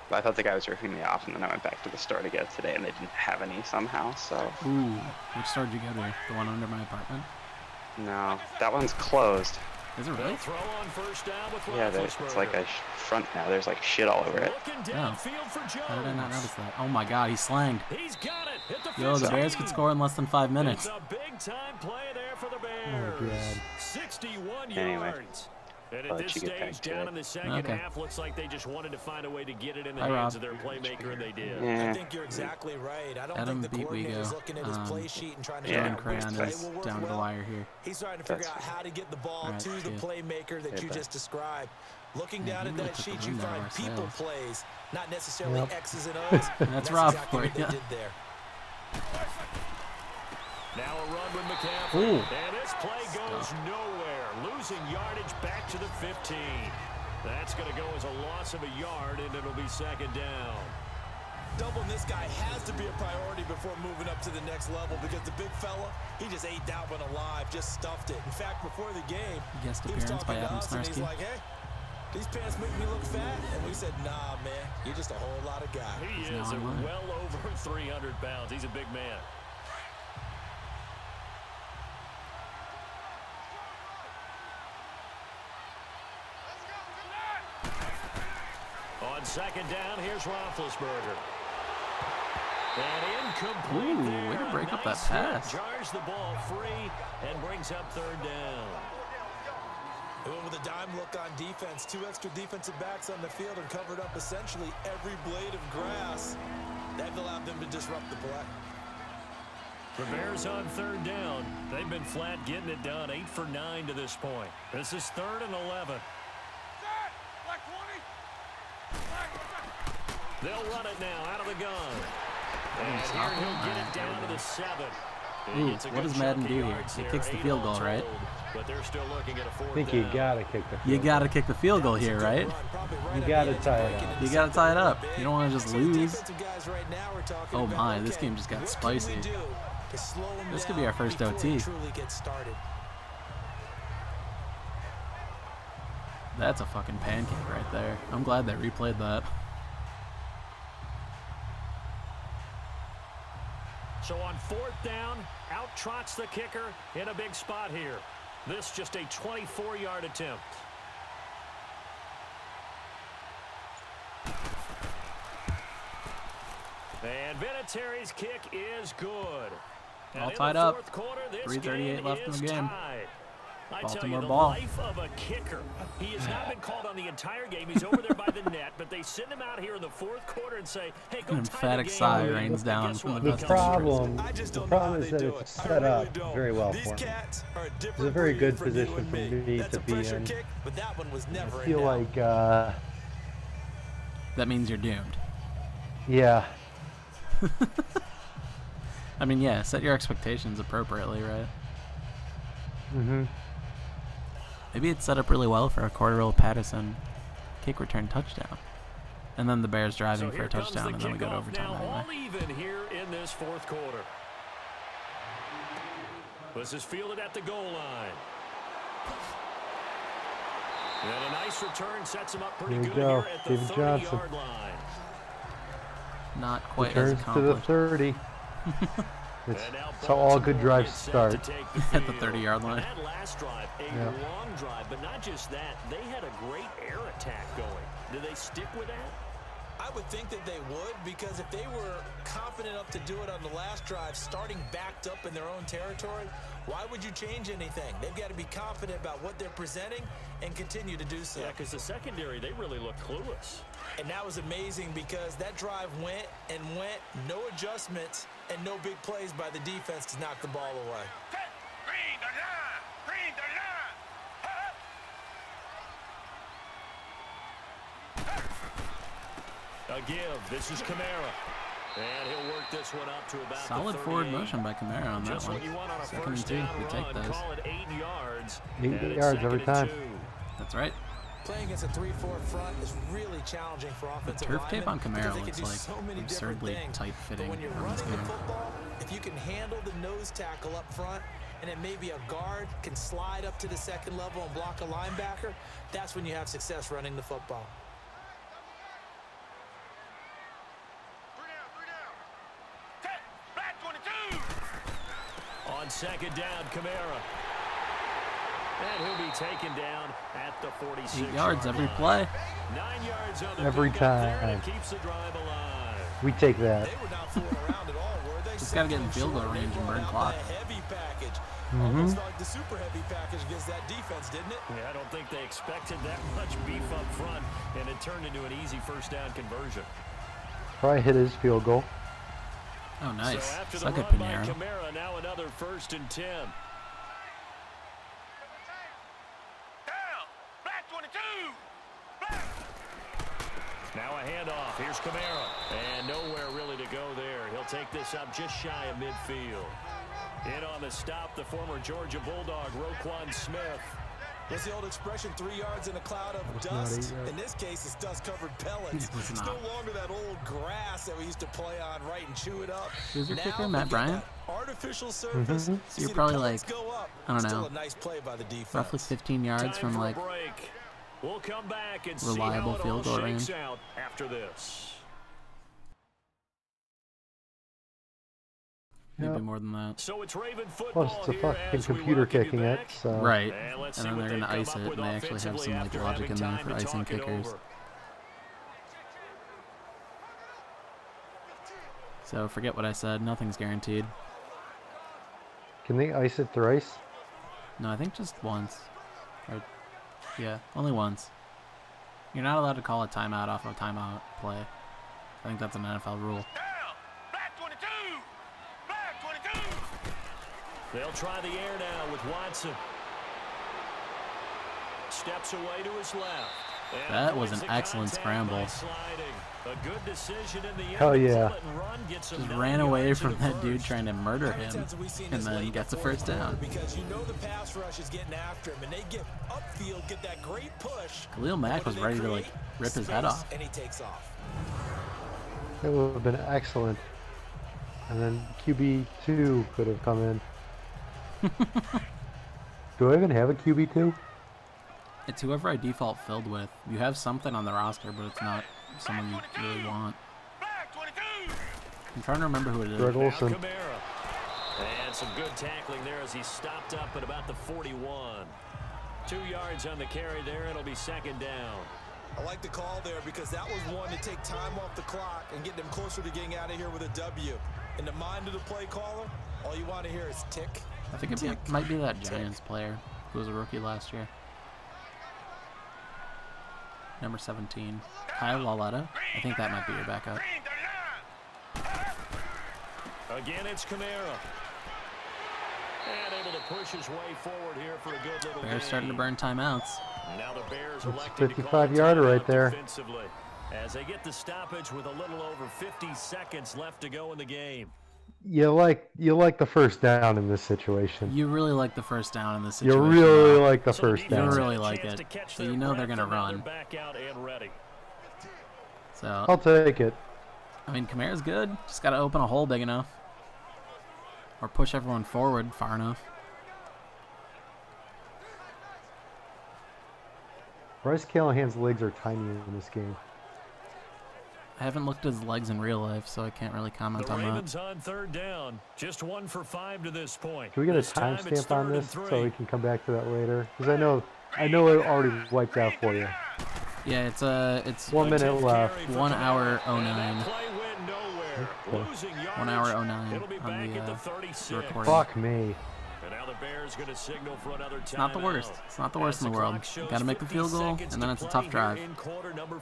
I thought the guy was ripping me off, and then I went back to the store to get it today, and they didn't have any somehow, so... Ooh, which store did you go to? The one under my apartment? No, that one's closed. Is it really? Throw on first down with Yeah, it's like a front now. There's like shit all over it. Looking Oh. downfield for How did I not Jones. notice that? Oh my god, he's slanged. He's got it. Hit the Yo, the 15. Bears could score in less than 5 minutes. It's a big time play there for the Oh, Bears. God. 61 Anyway, yards. And I'll at let this you get back stage, to down it. in the second Okay. half, looks like they just wanted to find a way to get it in the Hi, hands Rob. of their playmaker, and they did. I Yeah. think you're exactly right. I don't Adam think the beat coordinator's Wigo. looking at his play sheet and trying to Yeah. figure Showing out which Crayon play is will work down to the well. wire here. He's trying to figure That's out how to get the ball Alright, to the good. playmaker that Hey, you bud. just described. Looking Yeah, down he at really that took the sheet, you wind out of find our people sails. plays, not necessarily Yep. X's and O's. That's rough exactly for what they ya. did there. Now a run with McCaffrey. Ooh. And this play goes nowhere. Losing yardage back to the 15. That's going to go as a loss of a yard, and it'll be second down. Doubling this guy has to be a priority before moving up to the next level because the big fella, he just ate that one alive, just stuffed it. In fact, before the game, Guest he was appearance talking by to Adam us, and he's Snarsky. like, hey, these pants make me look fat. And we said, nah, man, you're just a whole lot of guy. He He's is now online. well over 300 pounds. He's a big man. On second down, here's Roethlisberger. And incomplete Ooh, there. way to break up that Nice hit. pass. Jars the ball free and brings up third down. They went with a dime look on defense. 2 extra defensive backs on the field and covered up essentially every blade of grass. That allowed them to disrupt the play. The Bears on third down. They've been flat getting it done. 8 for 9 to this point. This is 3rd and 11. They'll run it now out of the gun. And here he'll get it down to the 7. Ooh, what does Madden do here? He kicks the field goal, right? But they're still looking at a 4th I think down. you gotta kick the field You gotta goal. kick the field goal here, right? You gotta tie it up. You gotta tie it up. You don't want to just lose. Defensive guys right now are talking Oh about, my, this okay, game just got what spicy. can we do to slow him This could down be our first before he OT. truly gets started? That's a fucking pancake right there. I'm glad they replayed that. So on 4th down, out trots the kicker in a big spot here. This just a 24-yard attempt. And Vinatieri's kick is good. And All in tied the up. 4th quarter, this 3:38 game left in the is game. tied. I Baltimore tell you, the ball. life of a kicker. He has not been called on the entire game. He's over there by the net, but they send him out here in the 4th quarter and say, hey, go An tie the emphatic game. sigh And rains down guess from what? the The He vestibule. comes problem, I just the don't know how problem they is that do it's it. I set really up don't. very well These for him. cats are a It's different a very breed good from you position and for me. me That's to a be pressure in. kick, but that one was never I in feel doubt. like, That means you're doomed. yeah, I mean, yeah, set your expectations appropriately, right? mm-hmm. Maybe it's set up really well for a Cordero Patterson kick return touchdown. And then the Bears driving So for a here comes touchdown, the and then we go to kickoff overtime now, all anyway. even here in this 4th quarter. This is fielded at the goal line. And a nice return sets him up pretty There you good go, here at the David Johnson. 30-yard line. Not quite as Returns to the accomplished 30. It's And now how all good Baltimore drives gets set start. to take the at the field. 30-yard line. And that last drive, a Yeah. long drive, but not just that. They had a great air attack going. Do they stick with that? I I would think that they would, because if they were confident enough to do it on the last drive, starting backed up in their own territory, why would you change anything? They've got to be confident about what they're presenting and continue to do so. Yeah, because the secondary, they really look clueless. And that was amazing because that drive went and went, no adjustments and no big plays by the defense to knock the ball away. A give. This is Kamara. And he'll work this one up to about solid the forward motion by Kamara on that Just one. what you want on a Second and first 2, down we take run. those. Call it 8 yards. 8 yards every time. That's right. Playing against a 3-4 front is really challenging for offensive Turf tape on linemen Kamara because they can looks do like so many absurdly different things. tight-fitting But when you're on this running the game. football, if you can handle the nose tackle up front, and then maybe a guard can slide up to the second level and block a linebacker, that's when you have success running the football. On second down, Kamara. And he'll be taken down at the 46. 8 yards every play. 9 yards on the Every pick up there, time. and it keeps the drive alive. We take that. They were not fooling around at all, were they? Just gotta get in field goal range and burn clock. Heavy package. Almost like the super heavy package against that defense, didn't it? Yeah, I don't think they expected that much beef up front, and it turned into an easy first down conversion. Probably hit his field goal. Oh, nice. So after the Suck it, run by Pinheiro. Kamara, now another 1st and 10. Now a handoff. Here's Kamara. And nowhere really to go there. He'll take this up just shy of midfield. In on the stop, the former Georgia Bulldog, Roquan Smith. What's the old expression, 3 yards in a cloud of dust? In this case, it's dust-covered pellets. It's no longer that old grass that we used to play on, right, and chew it up. Who's your Now kicker, we Matt get Bryant? that artificial surface. So You you're see probably the like, pellets go up. I don't Still know, a nice play by the defense. roughly 15 yards Time from for a like break. We'll come back and reliable see how field it goal all shakes range. out after this. maybe more than that. So it's Raven football Plus, it's a here fucking as we computer welcome you kicking back. it. So. Right. And let's And see then what they're they going to come ice up it, with and they actually have offensively some like after logic in having there time for to icing talk it kickers. over. So forget what I said. Nothing's guaranteed. Can they ice it thrice? No, I think just once. Or, yeah, only once. You're not allowed to call a timeout off a timeout play. I think that's an NFL rule. They'll try the air now with Watson. Steps away to his left. And That was avoids an the excellent contact scramble. by sliding. A good decision in the end. Hell yeah. Pull it and run, gets him Just 9 ran away yards from in the that dude first. trying to murder How many him, times have we seen and this late then in gets the a first fourth down. quarter? Because you know the pass rush is getting after him, and they get upfield, get that great push. Khalil Mack What was do they ready to like create? rip his Space, head off. and he takes off. That would have been excellent. And then QB2 could have come in. Do I even have a QB2? It's whoever I default filled with. You have something on the roster, but it's not someone you really want. I'm trying to remember who it is. Greg Now Olson. Kamara. And some good tackling there as he stopped up at about the 41. 2 yards on the carry there. It'll be second down. I like the call there because that was one to take time off the clock and get them closer to getting out of here with a W. In the mind of the play caller, all you want to hear is tick. I think it might be that Giants player who was a rookie last year. Number 17, Kyle Laletta. I think that might be your backup. Again, it's Kamara. And able to push his way forward here for a good little Bears gain. starting to burn timeouts. Now the Bears That's a electing to call a 55-yarder right timeout there. defensively as they get the stoppage with a little over 50 seconds left to go in the game. You like the first down in this situation. You really like the first down in this You situation. really though. like the So the first You defense down. really had a like chance it. to catch So their you know they're breath, gonna and now run. they're back out and ready. So I'll take it. I mean, Kamara's good. Just got to open a hole big enough, or push everyone forward far enough. Bryce Callahan's legs are tiny in this game. I haven't looked at his legs in real life, so I can't really comment The on that. Ravens on third down. Just 1 for 5 to this point. Can we get a This time it's timestamp on 3rd and this 3. so we can come back to that later? Because I know it already wiped out for you. Yeah, it's 1 minute left. 1 hour 09. Okay. 1 hour 09 on the recording. Fuck me. And now the Bears going to signal for another It's not the worst. It's not the worst in the world. Got to make the field goal, and then it's a tough drive.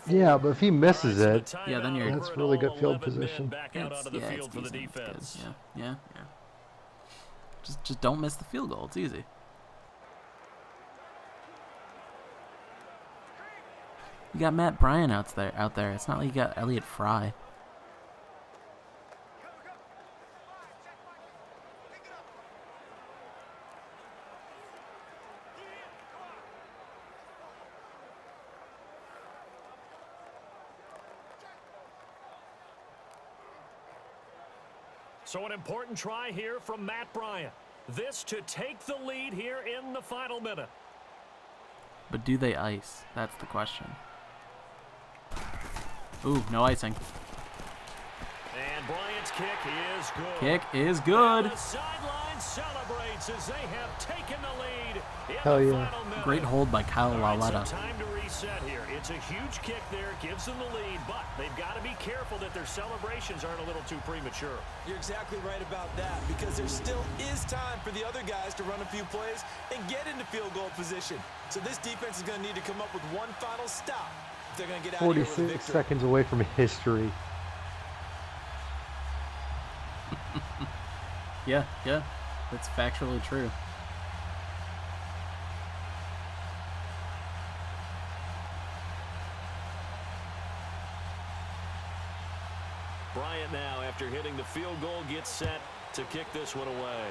Yeah, but if he misses it, Yeah, then you're. that's really good field position. It's decent. It's good. Yeah. Just don't miss the field goal. It's easy. You got Matt Bryan out there. It's not like you got Elliott Fry. So an important try here from Matt Bryan. This to take the lead here in the final minute. But do they ice? That's the question. Ooh, no icing. And Bryant's kick is good. Kick is good. And the sideline celebrates as they have taken the lead in Hell the yeah. final minute. Great hold by Kyle Lauletta. So time to reset here. It's a huge kick there, gives them the lead, but they've got to be careful that their celebrations aren't a little too premature. You're exactly right about that, because there still is time for the other guys to run a few plays and get into field goal position. So this defense is going to need to come up with one final stop if they're going to get out of here with a 46 victory. seconds away from history. Yeah, that's factually true. Bryant now, after hitting the field goal, gets set to kick this one away.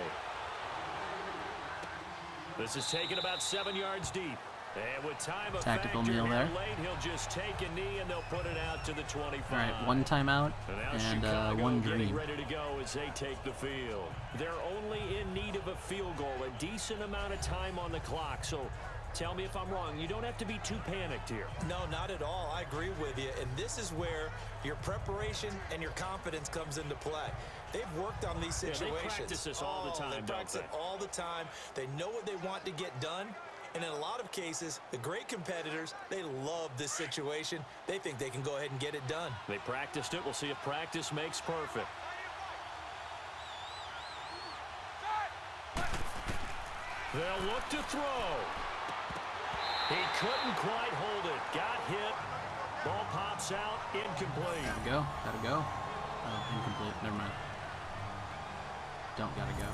This is taken about 7 yards deep. And with time Tactical kneel there. late, he'll just take a knee and they'll put it out to the 25. All right, one timeout and one dream. Ready to go as they take the field. They're only in need of a field goal, a decent amount of time on the clock. So tell me if I'm wrong. You don't have to be too panicked here. No, not at all. I agree with you. And this is where your preparation and your confidence comes into play. They've worked on these situations. Yeah, they practice this all the time, They practice it all the time. They know what they want to get done. And in a lot of cases, the great competitors, they love this situation. They think they can go ahead and get it done. They practiced it. We'll see if practice makes perfect. They'll look to throw. He couldn't quite hold it. Got hit. Ball pops out. Incomplete. Gotta go. Oh, incomplete. Never mind. Gotta go.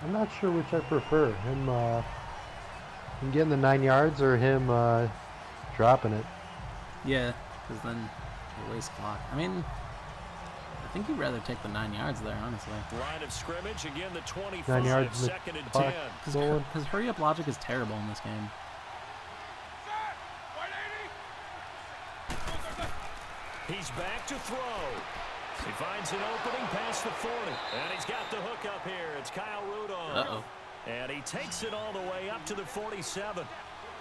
I'm not sure which I prefer. Him getting the 9 yards or him dropping it. Yeah, because then you waste clock. I mean, I think you'd rather take the 9 yards there, honestly. Line of scrimmage, again the 25, 9 yards, second and clock 10. going. Because hurry-up logic is terrible in this game. He's back to throw. He finds an opening past the 40. And he's got the hook up here. It's Kyle Rudolph. Uh-oh. And he takes it all the way up to the 47.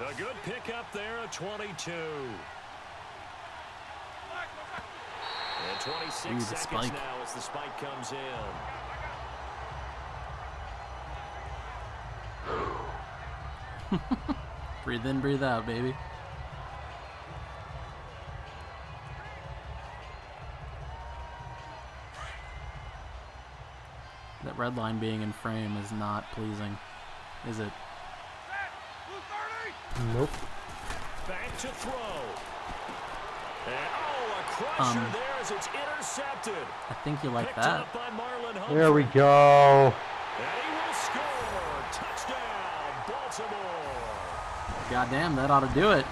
A good pickup there, a 22. And 26 Ooh, the seconds spike. now as the spike comes in. Breathe in, breathe out, baby. That red line being in frame is not pleasing, is it? Nope. Back to throw. And a crusher there as it's intercepted. I think you like Picked that. up by Marlon Humphrey. There we go. And he will score. Touchdown, Baltimore. Goddamn, that ought to do it.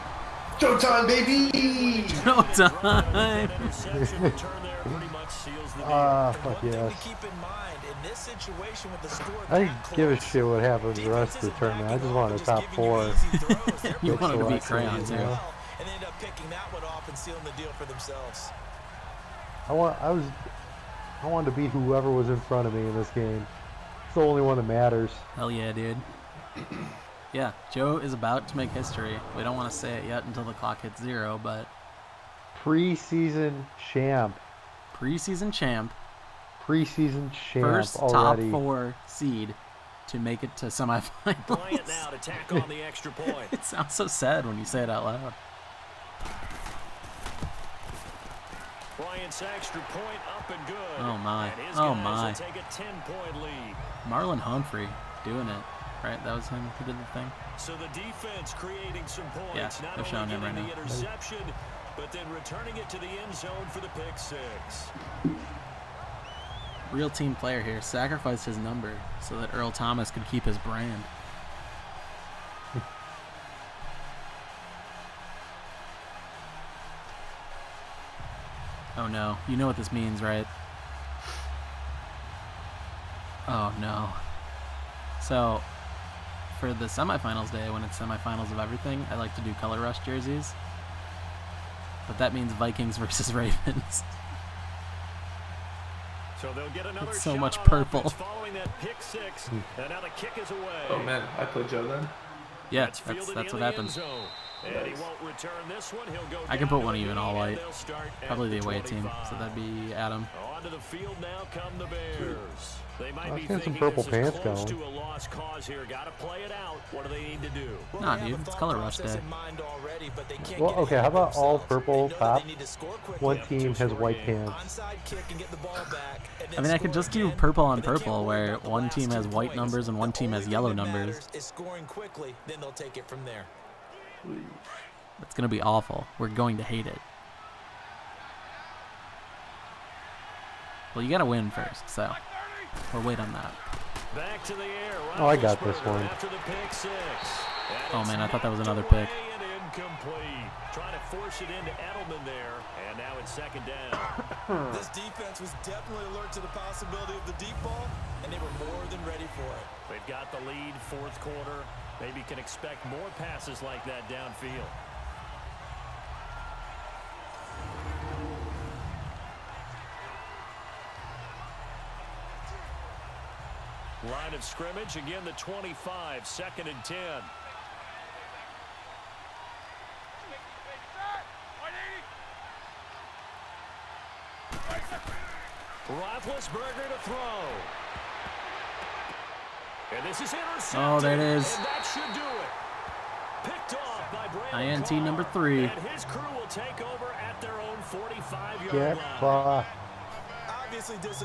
Showtime, baby! Showtime! Fuck yes. Keep in mind, in this situation with the score I didn't give a shit what happened the rest of the tournament. I just wanted a top 4. You wanted to beat Excellent, Crayon, too. you know? And they end up picking that one off and sealing the deal for themselves. I wanted to beat whoever was in front of me in this game. It's the only one that matters. Hell yeah, dude. Yeah, Joe is about to make history. We don't want to say it yet until the clock hits 0, but... Preseason champ. Preseason champ. Preseason champ First already. top 4 seed to make it to semifinals. Bryant now to tack on the extra point. It sounds so sad when you say it out loud. Bryant's extra point up and good. Oh, my. And his Oh, guys my. will take a 10-point lead. Marlon Humphrey doing it, right? That was him who did the thing. So the defense creating some points. Yeah, not they're showing only him getting right the now. interception, but then returning it to the end zone for the pick six. Real team player here. Sacrificed his number so that Earl Thomas could keep his brand. Oh no. You know what this means, right? Oh no. So, for the semifinals day, when it's semifinals of everything, I like to do color rush jerseys. But that means Vikings versus Ravens. So they'll get another It's so shot much on purple. offense following that pick six. And now the kick is away. Oh man, I played Joe then. Yeah, That's fielded that's in what the happens. end zone. And he won't return this one. He'll go I can down put one to of the you in knee, all and white. they'll start at Probably the away 25. team, so that'd be Adam. Onto the field now come the Bears. They might I be was getting some thinking purple this is pants close going. to a lost cause here. Got to play it out. What do they need to do? Nah, dude, it's color rush day. Well, okay, how about all purple top? One team has white pants. I mean, I could just do purple on purple, where one team has white numbers and one team has yellow numbers. It's going to be awful. We're going to hate it. Well, you got to win first, so we'll wait on that. Back to the air. Oh, I got this Roethlisberger one. After the pick six. And Oh, it's man, I thought that was knocked another pick. away and incomplete. Trying to force it into Edelman there. And now it's second down. This defense was definitely alert to the possibility of the deep ball, and they were more than ready for it. They've got the lead, fourth quarter. Maybe can expect more passes like that downfield. Line of scrimmage, again the 25, second and 10. Roethlisberger to throw. And this is intercepted. Oh, there it is. And that should do it. Picked off by Brandon INT Carr. number 3. And his crew will take over at their own 45-yard Get line. fucked.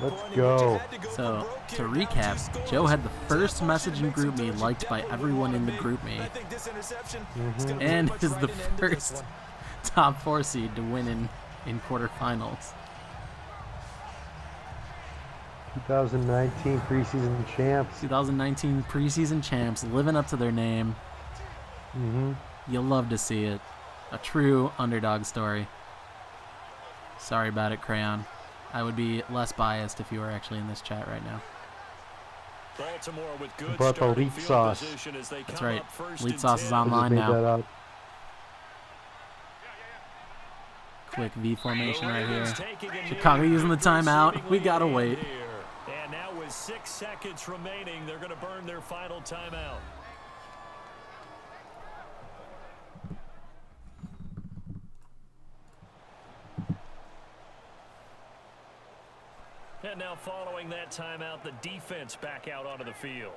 Let's go. So, to recap, Joe had the first message in GroupMe liked by everyone in the GroupMe, and is the first top 4 seed to win in quarterfinals. 2019 preseason champs. 2019 preseason champs, living up to their name. You'll love to see it. A true underdog story. Sorry about it, Crayon. I would be less biased if you were actually in this chat right now. Baltimore with good Brought the starting elite field sauce. position as they That's come right. up first Elite and sauce is 10. online Just made that now. up. Quick V formation The right Ravens here. taking a Chicago knee. using the timeout. Receiving We lead gotta in wait. here. And now with 6 seconds remaining, they're going to burn their final timeout. And now following that timeout, the defense back out onto the field.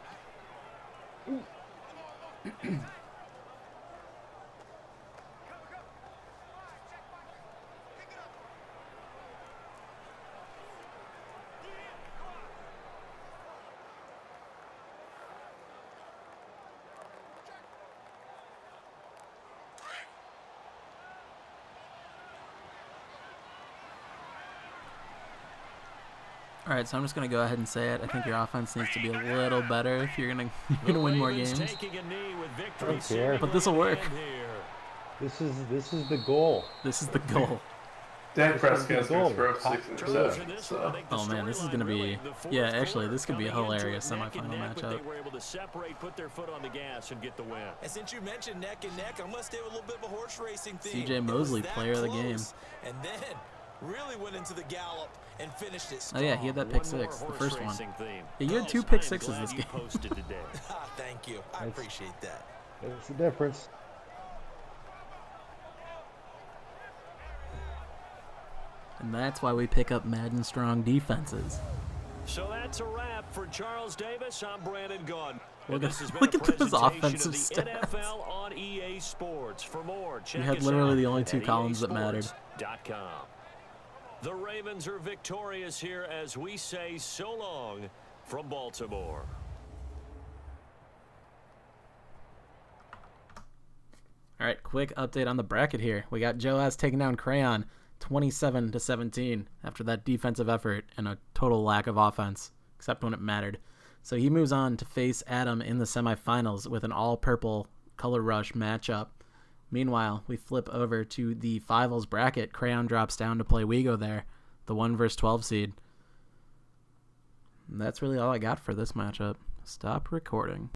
All right, so I'm just gonna go ahead and say it. I think your offense needs to be a little better if you're gonna win more games. Taking a knee with victory I don't care. But this will work. This is the goal. This is the goal. Dak Prescott's goal. going to throw 6 interceptions. So. Oh man, this is gonna be. Yeah, actually, this could be a hilarious semifinal matchup. They were able to separate, put their foot on the gas, and get the win. And since you mentioned neck and neck, I'm going to stay with a little bit of a horse racing theme. CJ Mosley, It was that player of the game. close, and then really went into the gallop and finished it Oh strong. yeah, he had that pick One more 6, the horse first one. racing theme. Yeah, you had 2 Fellas, pick I am 6s glad this you game. posted today. Thank you. I appreciate that. That's the difference. And that's why we pick up Madden strong defenses. So that's a wrap for Charles Davis. I'm Brandon Gunn. Look And at- this has been look a at those presentation offensive of the stats. NFL on EA Sports. For more, check had us literally out the only at 2 columns that mattered. easports.com. The Ravens are victorious here as we say so long from Baltimore. All right, quick update on the bracket here. We got Joe Ass taking down Crayon 27-17 after that defensive effort and a total lack of offense, except when it mattered. So he moves on to face Adam in the semifinals with an all-purple color rush matchup. Meanwhile, we flip over to the finals bracket. Crayon drops down to play Wego there, the 1 versus 12 seed. And that's really all I got for this matchup. Stop recording.